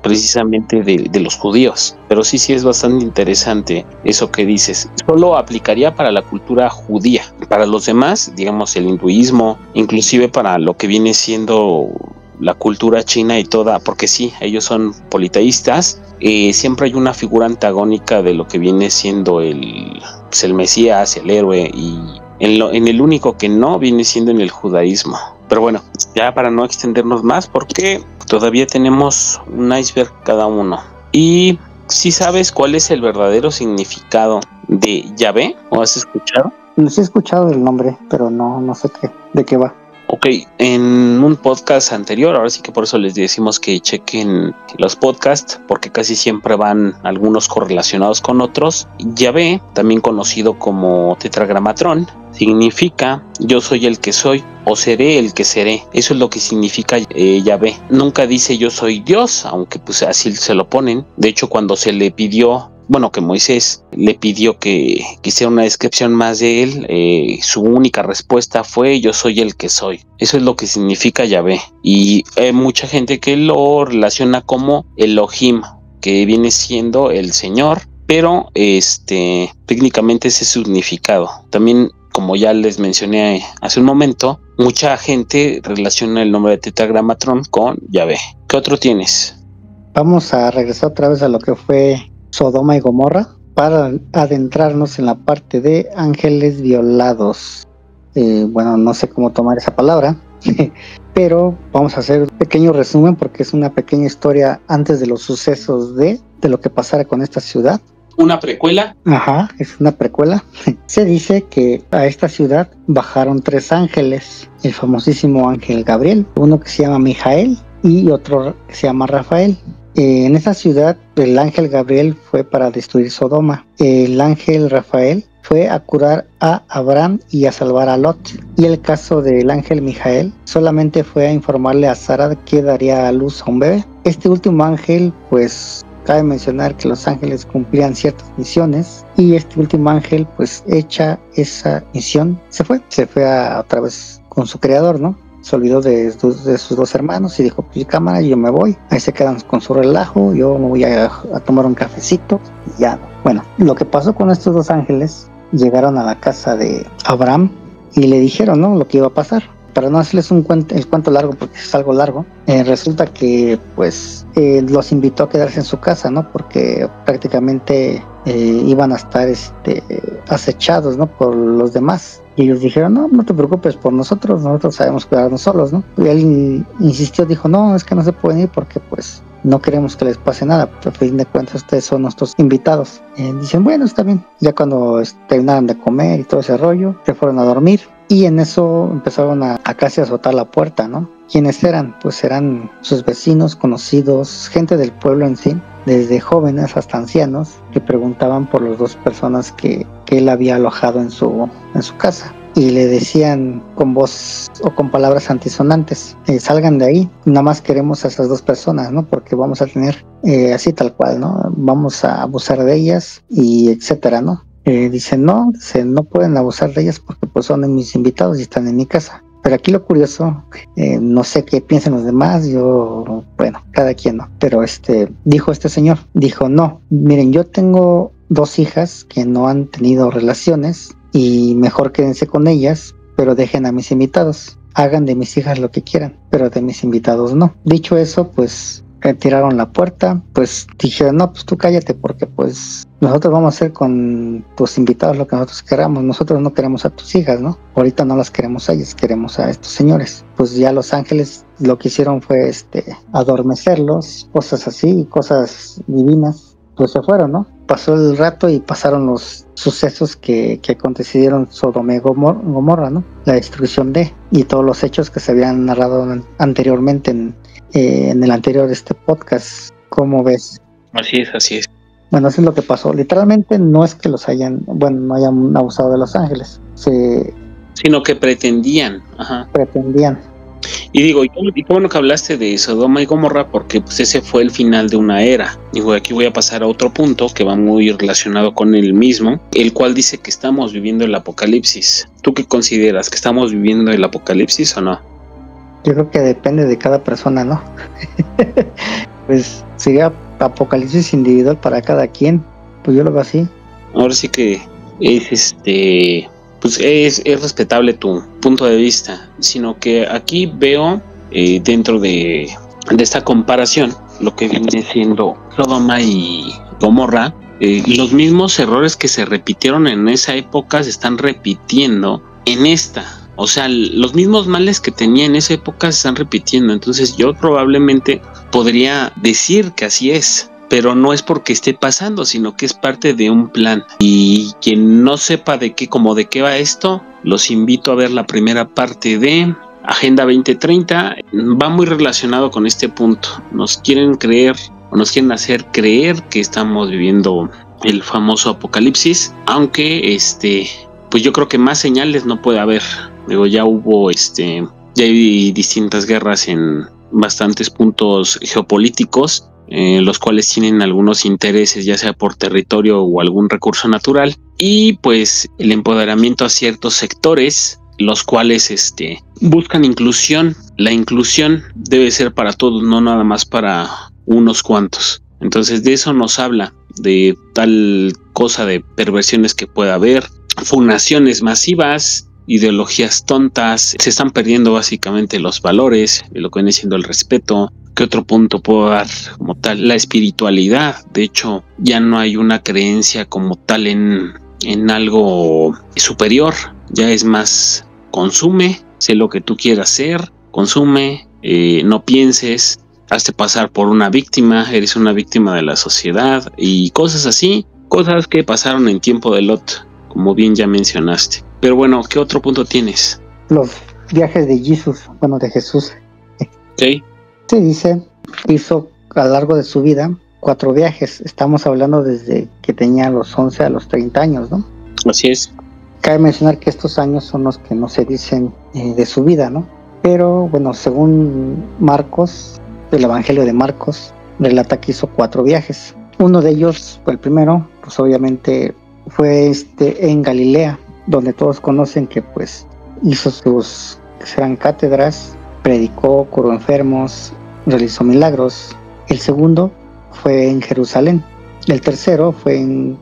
precisamente de los judíos. Pero sí es bastante interesante eso que dices. Solo aplicaría para la cultura judía. Para los demás, digamos el hinduismo, inclusive para lo que viene siendo la cultura china y toda, porque sí, ellos son politeístas, siempre hay una figura antagónica de lo que viene siendo el Mesías, el héroe, y en el único que no viene siendo en el judaísmo. Pero bueno, ya para no extendernos más, porque todavía tenemos un iceberg cada uno. Y si sabes cuál es el verdadero significado de Yahvé, ¿o has escuchado? Sí he escuchado el nombre, pero no sé de qué va. Ok, en un podcast anterior, ahora sí que por eso les decimos que chequen los podcasts, porque casi siempre van algunos correlacionados con otros. Yahvé, también conocido como tetragramatrón, significa yo soy el que soy o seré el que seré. Eso es lo que significa Yahvé. Nunca dice yo soy Dios, aunque pues así se lo ponen. De hecho, cuando se le pidió, que Moisés le pidió que hiciera una descripción más de él, su única respuesta fue yo soy el que soy. Eso es lo que significa Yahvé. Y hay mucha gente que lo relaciona como Elohim, que viene siendo el Señor, pero técnicamente ese es su significado. También, como ya les mencioné hace un momento, mucha gente relaciona el nombre de tetragramatrón con Yahvé. ¿Qué otro tienes? Vamos a regresar otra vez a lo que fue Sodoma y Gomorra para adentrarnos en la parte de ángeles violados. No sé cómo tomar esa palabra, pero vamos a hacer un pequeño resumen porque es una pequeña historia antes de los sucesos de lo que pasara con esta ciudad. ¿Una precuela? Ajá, es una precuela. Se dice que a esta ciudad bajaron 3 ángeles, el famosísimo ángel Gabriel, uno que se llama Mijael y otro que se llama Rafael. En esa ciudad el ángel Gabriel fue para destruir Sodoma. El ángel Rafael fue a curar a Abraham y a salvar a Lot. Y el caso del ángel Mijael solamente fue a informarle a Sara que daría a luz a un bebé. Este último ángel, pues cabe mencionar que los ángeles cumplían ciertas misiones y este último ángel, pues hecha esa misión, se fue otra vez con su creador, ¿no? Se olvidó de sus 2 hermanos y dijo, pues cámara, yo me voy. Ahí se quedan con su relajo, yo me voy a tomar un cafecito y ya. Bueno, lo que pasó con estos 2 ángeles, llegaron a la casa de Abraham y le dijeron, ¿no?, lo que iba a pasar. para no hacerles el cuento largo, porque es algo largo, resulta que pues los invitó a quedarse en su casa, ¿no? Porque prácticamente iban a estar acechados, ¿no? Por los demás. Y ellos dijeron, no te preocupes por nosotros sabemos cuidarnos solos, ¿no? Y él insistió, dijo, no, es que no se pueden ir porque pues no queremos que les pase nada, pero a fin de cuentas ustedes son nuestros invitados. Dicen, bueno, está bien. Ya cuando terminaron de comer y todo ese rollo, se fueron a dormir. Y en eso empezaron a casi azotar la puerta, ¿no? ¿Quiénes eran? Pues eran sus vecinos, conocidos, gente del pueblo en sí, desde jóvenes hasta ancianos, que preguntaban por las 2 personas que él había alojado en su casa. Y le decían con voz o con palabras antisonantes, salgan de ahí, nada más queremos a esas 2 personas, ¿no? Porque vamos a tener así tal cual, ¿no? Vamos a abusar de ellas y etcétera, ¿no? Dicen, no pueden abusar de ellas porque pues son mis invitados y están en mi casa. Pero aquí lo curioso, no sé qué piensan los demás, bueno, cada quien, ¿no? Pero dijo este señor, no, miren, yo tengo 2 hijas que no han tenido relaciones y mejor quédense con ellas, pero dejen a mis invitados. Hagan de mis hijas lo que quieran, pero de mis invitados no. Dicho eso, pues retiraron la puerta, pues dijeron, no, pues tú cállate porque pues nosotros vamos a hacer con tus invitados lo que nosotros queramos, nosotros no queremos a tus hijas, ¿no? Ahorita no las queremos a ellas, queremos a estos señores. Pues ya los ángeles lo que hicieron fue adormecerlos, cosas así, cosas divinas, pues se fueron, ¿no? Pasó el rato y pasaron los sucesos que acontecieron Sodoma y Gomorra, ¿no? La destrucción y todos los hechos que se habían narrado anteriormente en el anterior podcast. ¿Cómo ves? Así es. Bueno, eso es lo que pasó. Literalmente no es que no hayan abusado de los ángeles, sino que pretendían. Ajá. Pretendían. Y digo, y qué bueno que hablaste de Sodoma y Gomorra, porque pues ese fue el final de una era. Digo, aquí voy a pasar a otro punto que va muy relacionado con el mismo, el cual dice que estamos viviendo el apocalipsis. ¿Tú qué consideras? ¿Que estamos viviendo el apocalipsis o no? Yo creo que depende de cada persona, ¿no? Pues sería apocalipsis individual para cada quien, pues yo lo veo así. Ahora sí que es pues es respetable tu punto de vista, sino que aquí veo dentro de esta comparación lo que viene siendo Sodoma y Gomorra, los mismos errores que se repitieron en esa época se están repitiendo en esta. O sea, los mismos males que tenía en esa época se están repitiendo. Entonces yo probablemente podría decir que así es, pero no es porque esté pasando, sino que es parte de un plan. Y quien no sepa de qué va esto, los invito a ver la primera parte de Agenda 2030. Va muy relacionado con este punto. Nos quieren hacer creer que estamos viviendo el famoso apocalipsis, aunque pues yo creo que más señales no puede haber. Digo, ya hay distintas guerras en bastantes puntos geopolíticos, los cuales tienen algunos intereses, ya sea por territorio o algún recurso natural, y pues el empoderamiento a ciertos sectores, los cuales buscan inclusión. La inclusión debe ser para todos, no nada más para unos cuantos. Entonces de eso nos habla, de tal cosa de perversiones que pueda haber, funaciones masivas, ideologías tontas, se están perdiendo básicamente los valores, lo que viene siendo el respeto. ¿Qué otro punto puedo dar como tal? La espiritualidad. De hecho, ya no hay una creencia como tal en algo superior, ya es más consume, sé lo que tú quieras ser, consume, no pienses, hazte pasar por una víctima, eres una víctima de la sociedad y cosas así, cosas que pasaron en tiempo de Lot, como bien ya mencionaste. Pero bueno, ¿qué otro punto tienes? Los viajes de Jesús. Sí. Se dice, hizo a lo largo de su vida 4 viajes. Estamos hablando desde que tenía los 11 a los 30 años, ¿no? Así es. Cabe mencionar que estos años son los que no se dicen de su vida, ¿no? Pero bueno, según Marcos, el Evangelio de Marcos, relata que hizo 4 viajes. Uno de ellos, el primero, pues obviamente fue en Galilea, donde todos conocen que pues hizo sus cátedras, predicó, curó enfermos, realizó milagros. El segundo fue en Jerusalén. El tercero fue en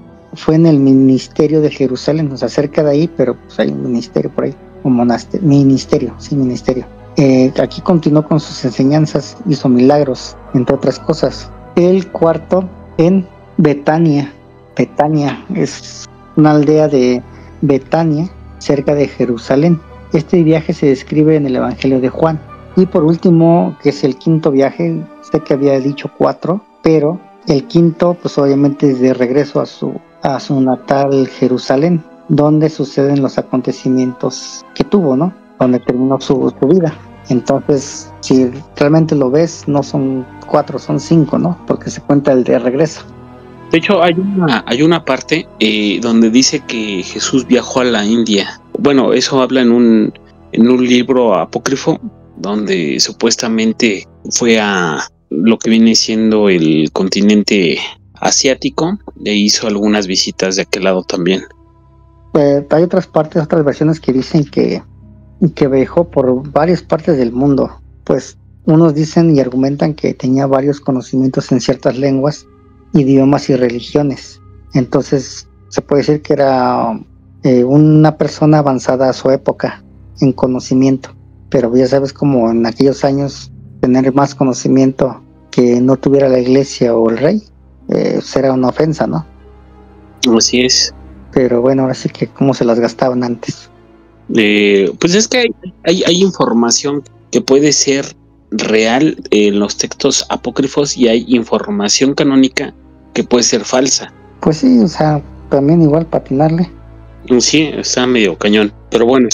el ministerio de Jerusalén, o sea, cerca de ahí, pero pues hay un ministerio por ahí. o ministerio, sí, ministerio. Aquí continuó con sus enseñanzas, hizo milagros, entre otras cosas. El cuarto en Betania. Betania es una aldea de Betania, cerca de Jerusalén. Este viaje se describe en el Evangelio de Juan. Y por último, que es el quinto viaje, sé que había dicho 4, pero el quinto, pues obviamente es de regreso a su natal Jerusalén, donde suceden los acontecimientos que tuvo, ¿no? Donde terminó su vida. Entonces, si realmente lo ves, no son 4, son 5, ¿no? Porque se cuenta el de regreso. De hecho, hay una parte donde dice que Jesús viajó a la India. Bueno, eso habla en un libro apócrifo, donde supuestamente fue a lo que viene siendo el continente asiático, e hizo algunas visitas de aquel lado también. Hay otras versiones que dicen que viajó por varias partes del mundo. Pues unos dicen y argumentan que tenía varios conocimientos en ciertas lenguas, idiomas y religiones. Entonces se puede decir que era una persona avanzada a su época en conocimiento. Pero ya sabes, como en aquellos años, tener más conocimiento que no tuviera la iglesia o el rey, será una ofensa, ¿no? Así es. Pero bueno, ahora sí que cómo se las gastaban antes. Pues es que hay información que puede ser real en los textos apócrifos y hay información canónica que puede ser falsa. Pues sí, o sea, también igual patinarle. Sí, está medio cañón. Pero bueno,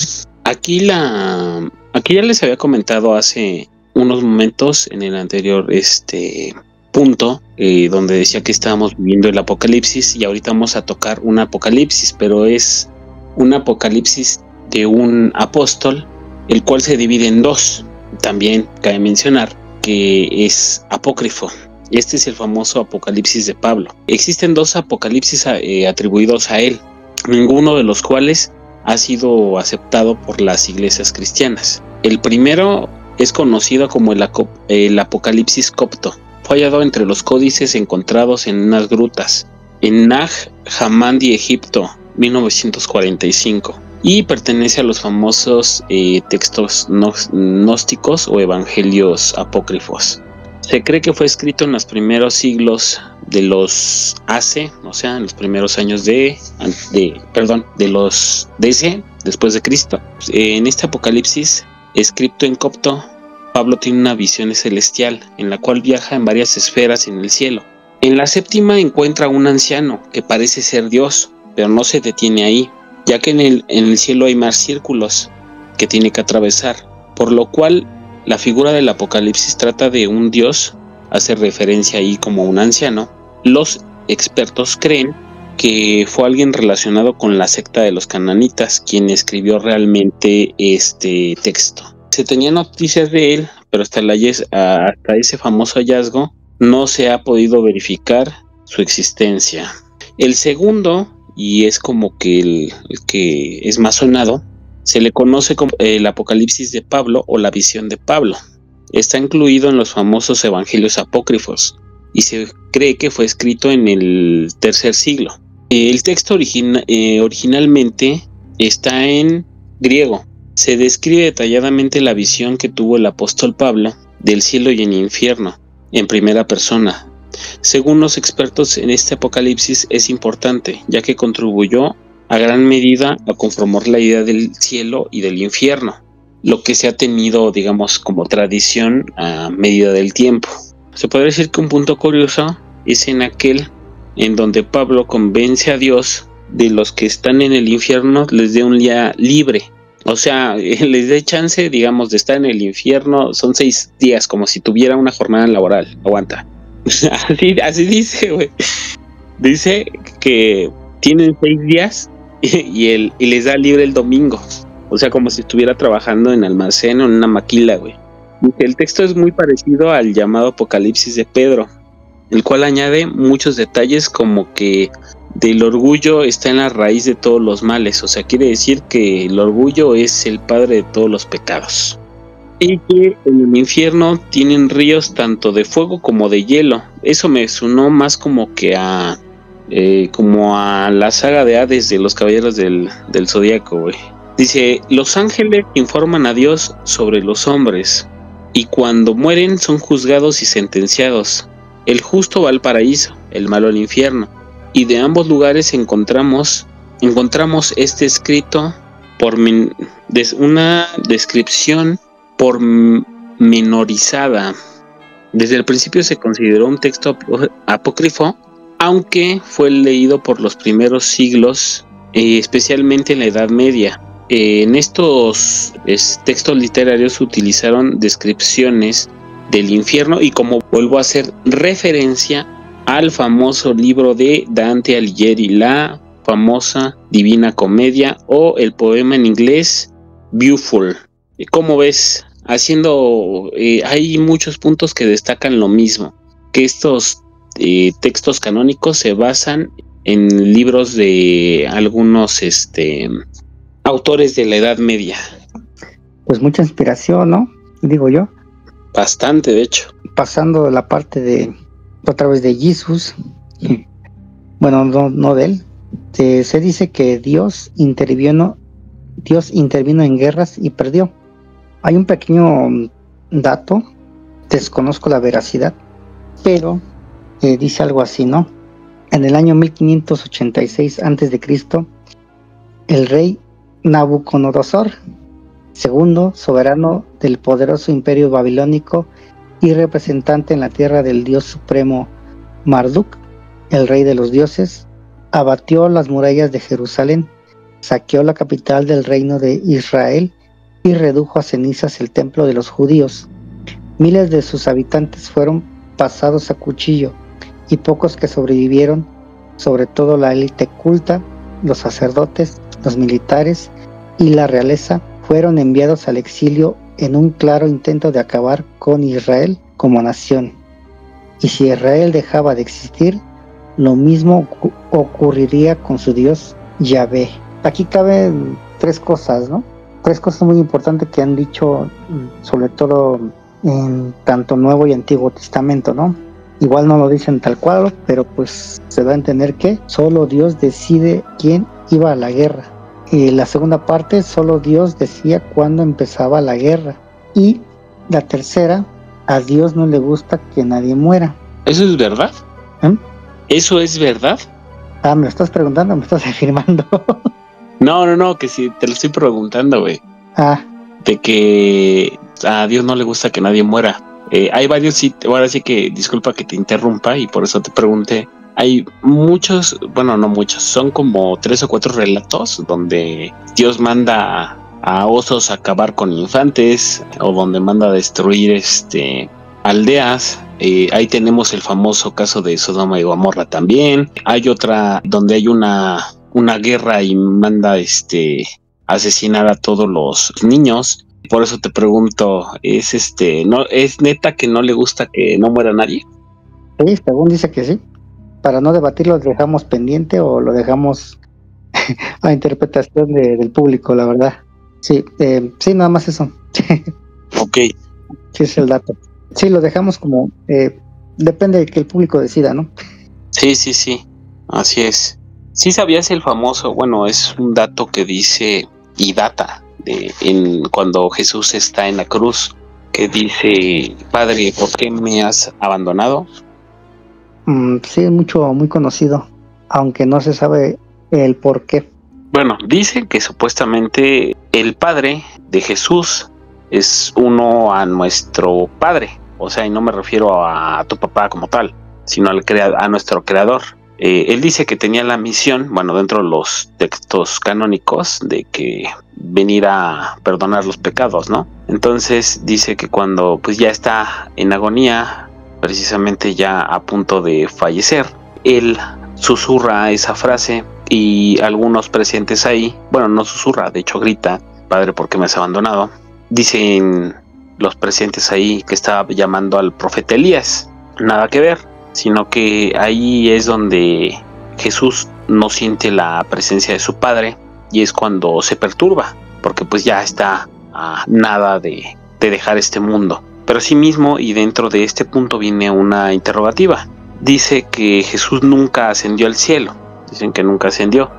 aquí ya les había comentado hace unos momentos en el anterior punto, donde decía que estábamos viviendo el apocalipsis, y ahorita vamos a tocar un apocalipsis, pero es un apocalipsis de un apóstol, el cual se divide en 2. También cabe mencionar que es apócrifo. Este es el famoso Apocalipsis de Pablo. Existen 2 apocalipsis atribuidos a él, ninguno de los cuales ha sido aceptado por las iglesias cristianas. El primero es conocido como el Apocalipsis copto. Fue hallado entre los códices encontrados en unas grutas en Nag Hammadi, Egipto, 1945, y pertenece a los famosos textos gnósticos o evangelios apócrifos. Se cree que fue escrito en los primeros siglos de los AC, o sea, en los primeros años de los DC, después de Cristo. En este Apocalipsis, escrito en copto, Pablo tiene una visión celestial en la cual viaja en varias esferas en el cielo. En la 7ª encuentra a un anciano que parece ser Dios, pero no se detiene ahí, ya que en el cielo hay más círculos que tiene que atravesar, por lo cual la figura del Apocalipsis trata de un Dios, hace referencia ahí como un anciano. Los expertos creen que fue alguien relacionado con la secta de los cananitas quien escribió realmente este texto. Se tenía noticias de él, pero hasta ese famoso hallazgo no se ha podido verificar su existencia. El segundo, y es como que el que es más sonado, se le conoce como el Apocalipsis de Pablo o la visión de Pablo. Está incluido en los famosos evangelios apócrifos y se cree que fue escrito en el 3er siglo. El texto originalmente está en griego. Se describe detalladamente la visión que tuvo el apóstol Pablo del cielo y el infierno en primera persona. Según los expertos, en este apocalipsis es importante, ya que contribuyó a gran medida a conformar la idea del cielo y del infierno, lo que se ha tenido, digamos, como tradición a medida del tiempo. Se podría decir que un punto curioso es en aquel en donde Pablo convence a Dios de los que están en el infierno les dé un día libre. O sea, les dé chance, digamos, de estar en el infierno. Son 6 días, como si tuviera una jornada laboral. Aguanta. Así dice, güey. Dice que tienen 6 días y les da libre el domingo. O sea, como si estuviera trabajando en almacén o en una maquila, güey. El texto es muy parecido al llamado Apocalipsis de Pedro, el cual añade muchos detalles como que del orgullo está en la raíz de todos los males. O sea, quiere decir que el orgullo es el padre de todos los pecados. Y que en el infierno tienen ríos tanto de fuego como de hielo. Eso me sonó más como que a la saga de Hades de los Caballeros del Zodíaco, güey. Dice, los ángeles informan a Dios sobre los hombres, y cuando mueren son juzgados y sentenciados. El justo va al paraíso, el malo al infierno, y de ambos lugares encontramos este escrito por una descripción pormenorizada. Desde el principio se consideró un texto apócrifo, aunque fue leído por los primeros siglos, especialmente en la Edad Media. En estos textos literarios se utilizaron descripciones del infierno y, como vuelvo a hacer referencia al famoso libro de Dante Alighieri, la famosa Divina Comedia, o el poema en inglés Beautiful. ¿Cómo ves? Hay muchos puntos que destacan lo mismo, que estos textos canónicos se basan en libros de algunos autores de la Edad Media. Pues mucha inspiración, ¿no? Digo yo. Bastante, de hecho. Pasando a la parte de otra vez de Jesús, bueno, no de él, se dice que Dios intervino en guerras y perdió. Hay un pequeño dato, desconozco la veracidad, pero dice algo así, ¿no? En el año 1586 a.C., el rey Nabucodonosor II, soberano del poderoso imperio babilónico y representante en la tierra del dios supremo Marduk, el rey de los dioses, abatió las murallas de Jerusalén, saqueó la capital del reino de Israel y redujo a cenizas el templo de los judíos. Miles de sus habitantes fueron pasados a cuchillo, y pocos que sobrevivieron, sobre todo la élite culta, los sacerdotes, los militares y la realeza, fueron enviados al exilio en un claro intento de acabar con Israel como nación. Y si Israel dejaba de existir, lo mismo ocurriría con su Dios Yahvé. Aquí caben tres cosas, ¿no? Tres cosas muy importantes que han dicho, sobre todo en tanto Nuevo y Antiguo Testamento, ¿no? Igual no lo dicen tal cual, pero pues se da a entender que solo Dios decide quién iba a la guerra. Y la segunda parte, solo Dios decía cuándo empezaba la guerra. Y la tercera, a Dios no le gusta que nadie muera. ¿Eso es verdad? ¿Eso es verdad? Ah, ¿me lo estás preguntando o me estás afirmando? No, que sí, te lo estoy preguntando, güey. De que a Dios no le gusta que nadie muera. Hay varios sitios, ahora sí que disculpa que te interrumpa y por eso te pregunté. Hay muchos, bueno, no muchos, son como 3 o 4 relatos donde Dios manda a osos a acabar con infantes, o donde manda a destruir aldeas. Ahí tenemos el famoso caso de Sodoma y Gomorra también. Hay otra donde hay una guerra y manda asesinar a todos los niños. Por eso te pregunto, ¿no es neta que no le gusta que no muera nadie? Sí, según dice que sí. Para no debatirlo, lo dejamos pendiente o lo dejamos a interpretación del público, la verdad. Sí, nada más eso. Ok. Sí, es el dato. Sí, lo dejamos como, depende de que el público decida, ¿no? Sí, así es. Sí sabías el famoso, bueno, es un dato que dice y data cuando Jesús está en la cruz, que dice: Padre, ¿por qué me has abandonado? Sí, muy conocido, aunque no se sabe el por qué. Bueno, dice que supuestamente el Padre de Jesús es uno a nuestro Padre, o sea, y no me refiero a tu papá como tal, sino a nuestro Creador. Él dice que tenía la misión, bueno, dentro de los textos canónicos, de que venir a perdonar los pecados, ¿no? Entonces dice que cuando pues ya está en agonía, precisamente ya a punto de fallecer, él susurra esa frase y algunos presentes ahí, bueno, no susurra, de hecho grita: Padre, ¿por qué me has abandonado? Dicen los presentes ahí que estaba llamando al profeta Elías. Nada que ver, sino que ahí es donde Jesús no siente la presencia de su Padre y es cuando se perturba, porque pues ya está a nada de dejar este mundo. Pero asimismo, y dentro de este punto viene una interrogativa. Dice que Jesús nunca ascendió al cielo, dicen que nunca ascendió.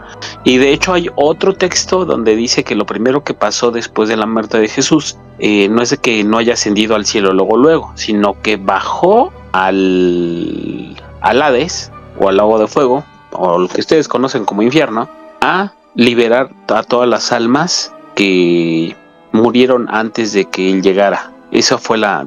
Y de hecho hay otro texto donde dice que lo primero que pasó después de la muerte de Jesús no es de que no haya ascendido al cielo luego, sino que bajó al Hades, o al lago de fuego, o lo que ustedes conocen como infierno, a liberar a todas las almas que murieron antes de que él llegara. Esa fue la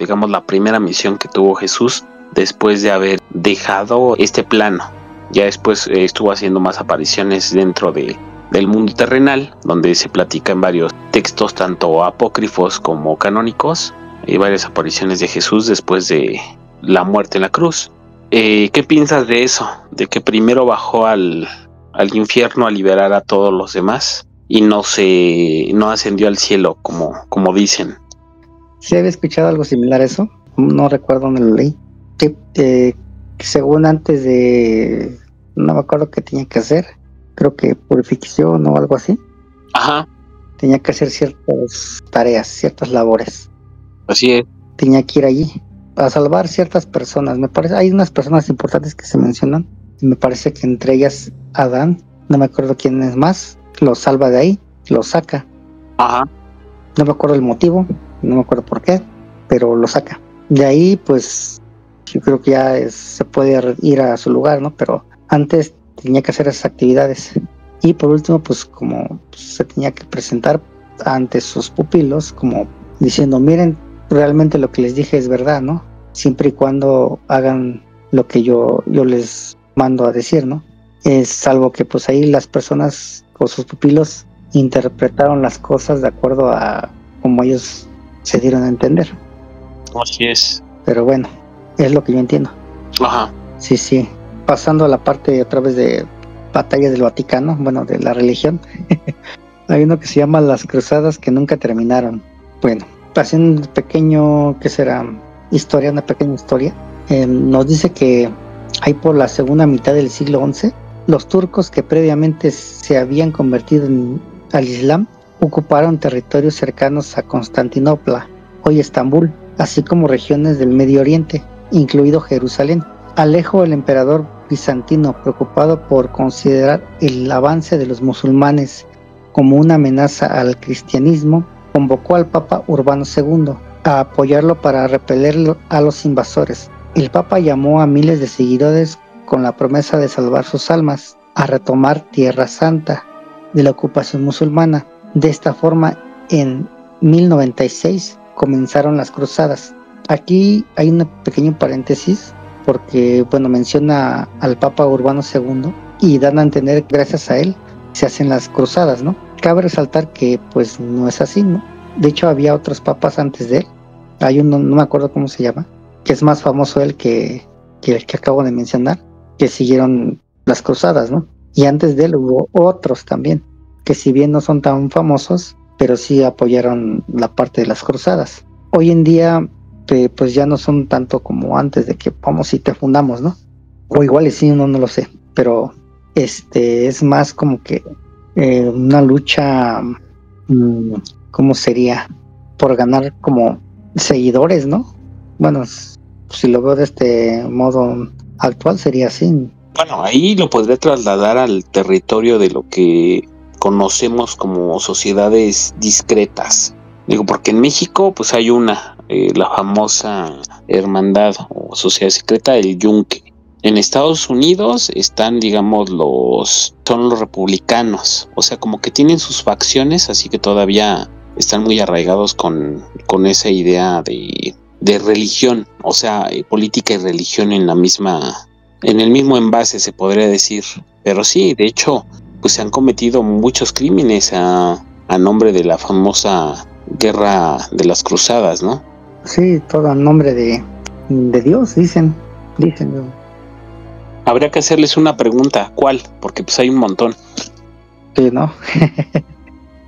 primera misión que tuvo Jesús después de haber dejado este plano. Ya después estuvo haciendo más apariciones dentro del mundo terrenal, donde se platica en varios textos, tanto apócrifos como canónicos. Hay varias apariciones de Jesús después de la muerte en la cruz. ¿Qué piensas de eso? De que primero bajó al infierno a liberar a todos los demás y no ascendió al cielo como dicen. Sí, había escuchado algo similar a eso, no recuerdo dónde lo leí. Que según antes de, no me acuerdo qué tenía que hacer, creo que purificación o algo así. Ajá. Tenía que hacer ciertas tareas, ciertas labores. Así es. Tenía que ir allí a salvar ciertas personas. Me parece, hay unas personas importantes que se mencionan. Y me parece que entre ellas Adán, no me acuerdo quién es más, lo salva de ahí, lo saca. Ajá. No me acuerdo el motivo, no me acuerdo por qué, pero lo saca. De ahí, pues, yo creo que ya se puede ir a su lugar, ¿no? Pero antes tenía que hacer esas actividades. Y por último, pues, como se tenía que presentar ante sus pupilos, como diciendo, miren, realmente lo que les dije es verdad, ¿no? Siempre y cuando hagan lo que yo les mando a decir, ¿no? Es salvo que pues ahí las personas o sus pupilos interpretaron las cosas de acuerdo a como ellos se dieron a entender. Así es. Pero bueno, es lo que yo entiendo. Ajá. Sí. Pasando a la parte otra vez de batallas del Vaticano, bueno, de la religión. Hay uno que se llama Las Cruzadas que nunca terminaron. Bueno, haciendo un pequeño, ¿qué será? Una pequeña historia. Nos dice que ahí por la segunda mitad del siglo XI, los turcos que previamente se habían convertido al Islam ocuparon territorios cercanos a Constantinopla, hoy Estambul, así como regiones del Medio Oriente, incluido Jerusalén. Alejo, el emperador bizantino, preocupado por considerar el avance de los musulmanes como una amenaza al cristianismo, convocó al Papa Urbano II a apoyarlo para repeler a los invasores. El Papa llamó a miles de seguidores con la promesa de salvar sus almas, a retomar Tierra Santa de la ocupación musulmana. De esta forma, en 1096 comenzaron las cruzadas. Aquí hay un pequeño paréntesis, porque bueno, menciona al Papa Urbano II y dan a entender que gracias a él se hacen las cruzadas, ¿no? Cabe resaltar que pues no es así, ¿no? De hecho había otros papas antes de él. Hay uno, no me acuerdo cómo se llama, que es más famoso él que el que acabo de mencionar, que siguieron las cruzadas, ¿no? Y antes de él hubo otros también, que si bien no son tan famosos, pero sí apoyaron la parte de las cruzadas. Hoy en día, pues ya no son tanto como antes de que vamos y te fundamos, ¿no? O igual y sí, no lo sé, pero es más como que una lucha, ¿cómo sería? Por ganar como seguidores, ¿no? Bueno, si lo veo de este modo actual sería así. Bueno, ahí lo podría trasladar al territorio de lo que conocemos como sociedades discretas. Digo, porque en México pues hay la famosa hermandad o sociedad secreta, el Yunque. En Estados Unidos están, digamos, son los republicanos. O sea, como que tienen sus facciones, así que todavía están muy arraigados con esa idea de religión. O sea, política y religión en el mismo envase, se podría decir. Pero sí, de hecho, pues se han cometido muchos crímenes a nombre de la famosa guerra de las cruzadas, ¿no? Sí, todo a nombre de Dios, dicen. Habría que hacerles una pregunta, ¿cuál? Porque pues hay un montón. Sí, ¿no?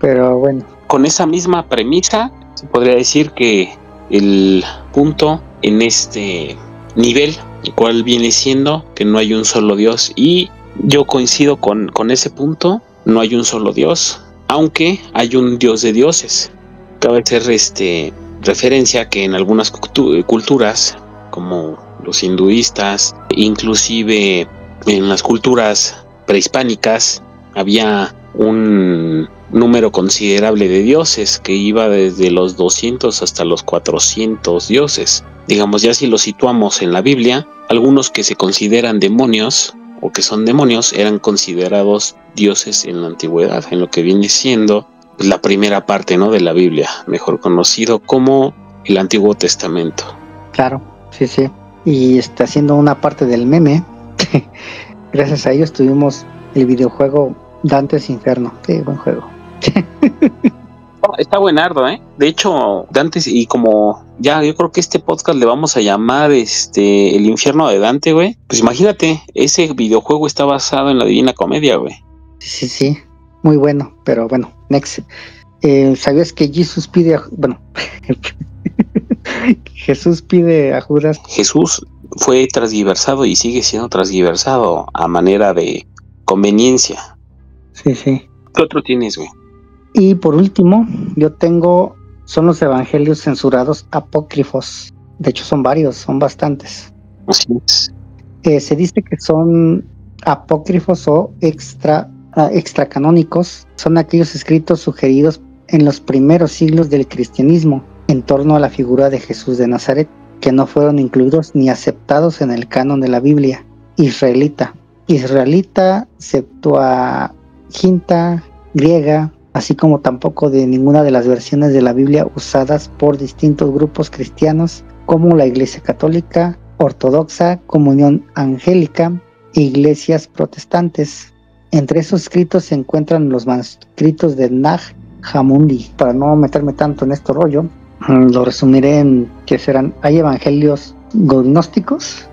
Pero bueno. Con esa misma premisa, se podría decir que el punto en este nivel, el cual viene siendo que no hay un solo Dios, y yo coincido con ese punto. No hay un solo Dios, aunque hay un Dios de dioses. Cabe hacer referencia que en algunas culturas, como los hinduistas, inclusive en las culturas prehispánicas había un número considerable de dioses que iba desde los 200 hasta los 400 dioses. Digamos, ya si lo situamos en la Biblia, algunos que se consideran demonios o que son demonios eran considerados dioses en la antigüedad, en lo que viene siendo la primera parte, ¿no?, de la Biblia, mejor conocido como el Antiguo Testamento. Claro, sí, sí. Y haciendo una parte del meme, gracias a ellos tuvimos el videojuego Dante's Inferno. Qué buen juego. Está buenardo, ¿eh? De hecho, Dante's, y como ya yo creo que este podcast le vamos a llamar el infierno de Dante, güey. Pues imagínate, ese videojuego está basado en la Divina Comedia, güey. Sí, sí, muy bueno, pero bueno, next. ¿Sabías que Jesús pide Jesús pide a Judas? Jesús fue transgiversado y sigue siendo transgiversado a manera de conveniencia. Sí, sí. ¿Qué otro tienes, güey? Y por último, son los evangelios censurados apócrifos. De hecho, son varios, son bastantes. Así es. Se dice que son apócrifos o extracanónicos. Son aquellos escritos sugeridos en los primeros siglos del cristianismo en torno a la figura de Jesús de Nazaret, que no fueron incluidos ni aceptados en el canon de la Biblia israelita, Septuaginta griega, así como tampoco de ninguna de las versiones de la Biblia usadas por distintos grupos cristianos como la Iglesia Católica, Ortodoxa, Comunión Angélica e iglesias protestantes. Entre esos escritos se encuentran los manuscritos de Nag Hammadi. Para no meterme tanto en este rollo, lo resumiré en que hay evangelios gnósticos,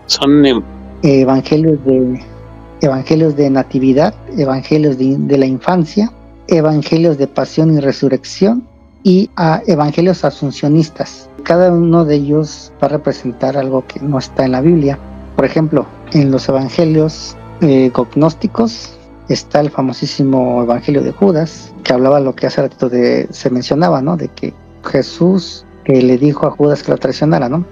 son evangelios de natividad, evangelios de la infancia, evangelios de pasión y resurrección y evangelios asuncionistas. Cada uno de ellos va a representar algo que no está en la Biblia. Por ejemplo, en los evangelios gnósticos está el famosísimo evangelio de Judas, que hablaba lo que hace ratito se mencionaba, ¿no? De que Jesús que le dijo a Judas que lo traicionara, ¿no?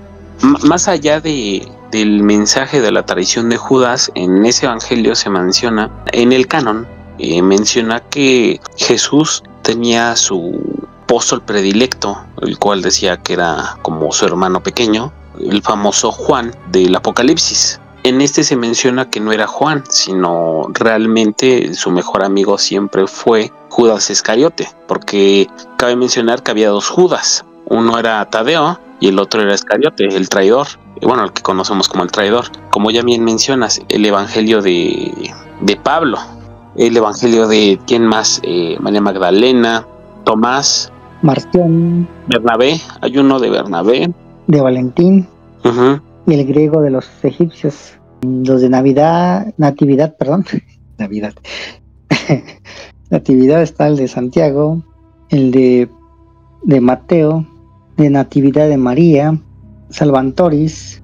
Más allá del mensaje de la traición de Judas, en ese evangelio se menciona, en el canon, menciona que Jesús tenía su apóstol predilecto, el cual decía que era como su hermano pequeño, el famoso Juan del Apocalipsis. En este se menciona que no era Juan, sino realmente su mejor amigo siempre fue Judas Iscariote, porque cabe mencionar que había dos Judas, uno era Tadeo y el otro era Iscariote, el traidor, bueno, el que conocemos como el traidor. Como ya bien mencionas, el evangelio de Pablo, el evangelio de ¿quién más? María Magdalena, Tomás, Marción, Bernabé, hay uno de Bernabé, de Valentín, uh-huh, y el griego de los egipcios, los de Natividad, Natividad está el de Santiago, el de Mateo, de Natividad de María, Salvantoris,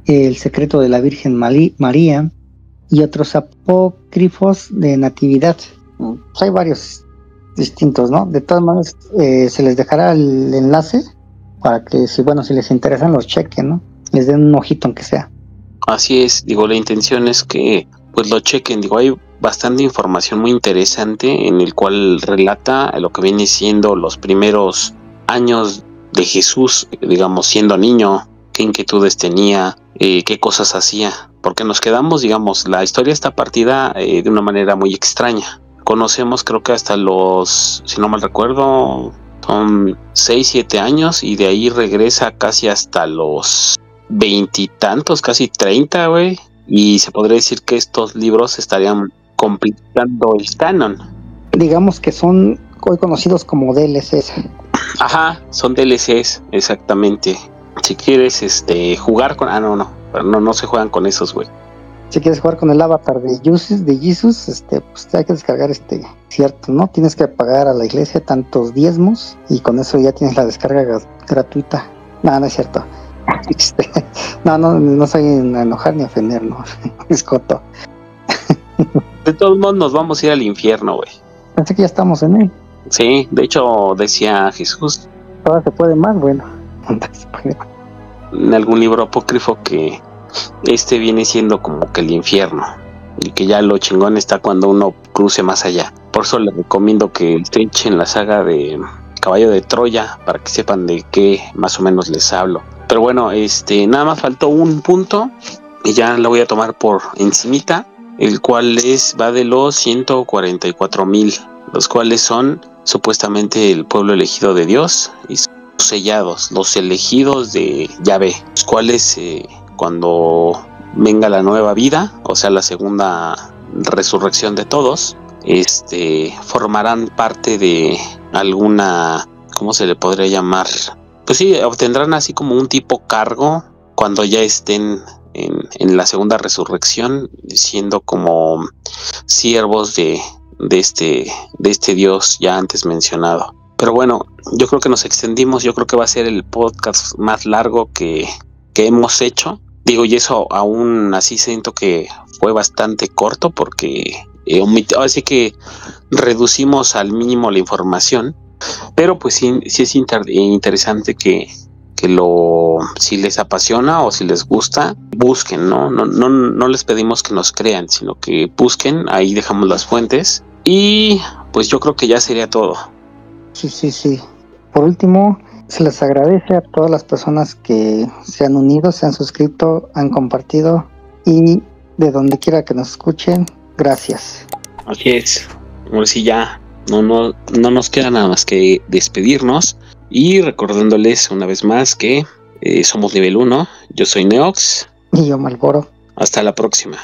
el secreto de la Virgen María y otros apócrifos de Natividad. Hay varios distintos, ¿no? De todas maneras, se les dejará el enlace para que, si les interesan, los chequen, ¿no? Les den un ojito aunque sea. Así es, la intención es que pues lo chequen, hay bastante información muy interesante en el cual relata lo que viene siendo los primeros años de Jesús, siendo niño, qué inquietudes tenía, qué cosas hacía, porque nos quedamos, la historia está partida de una manera muy extraña. Conocemos, creo que hasta los, si no mal recuerdo, son 6-7 años y de ahí regresa casi hasta los 20 y tantos, casi 30, güey. Y se podría decir que estos libros estarían completando el canon. Digamos que son hoy conocidos como DLCs. Ajá, son DLCs, exactamente. Si quieres jugar con... no se juegan con esos, güey. Si quieres jugar con el avatar de Jesus, pues hay que descargar cierto, ¿no? Tienes que pagar a la iglesia tantos diezmos y con eso ya tienes la descarga gratuita. No es cierto. No soy en enojar ni ofender, no. Es coto. De todos modos nos vamos a ir al infierno, güey. Pensé que ya estamos en él. Sí, de hecho decía Jesús. Ahora se puede más, bueno. En algún libro apócrifo que viene siendo como que el infierno. y que ya lo chingón está cuando uno cruce más allá. Por eso les recomiendo que se echen la saga de Caballo de Troya para que sepan de qué más o menos les hablo. Pero bueno, nada más faltó un punto y ya lo voy a tomar por encimita, el cual va de los 144,000, los cuales son supuestamente el pueblo elegido de Dios y sellados, los elegidos de Yahvé, los cuales cuando venga la nueva vida, o sea la segunda resurrección de todos, formarán parte de alguna, ¿cómo se le podría llamar? Pues sí, obtendrán así como un tipo cargo cuando ya estén en la segunda resurrección, siendo como siervos de este Dios ya antes mencionado. Pero bueno, yo creo que nos extendimos, yo creo que va a ser el podcast más largo que hemos hecho. Digo, y eso aún así siento que fue bastante corto porque así que reducimos al mínimo la información. Pero pues sí es interesante que si les apasiona o si les gusta, busquen, ¿no? No les pedimos que nos crean, sino que busquen, ahí dejamos las fuentes. Y pues yo creo que ya sería todo. Sí. Por último, se les agradece a todas las personas que se han unido, se han suscrito, han compartido y de donde quiera que nos escuchen, gracias. Así es. Ahora sí ya no nos queda nada más que despedirnos y recordándoles una vez más que somos nivel 1. Yo soy Neox. Y yo Malboro. Hasta la próxima.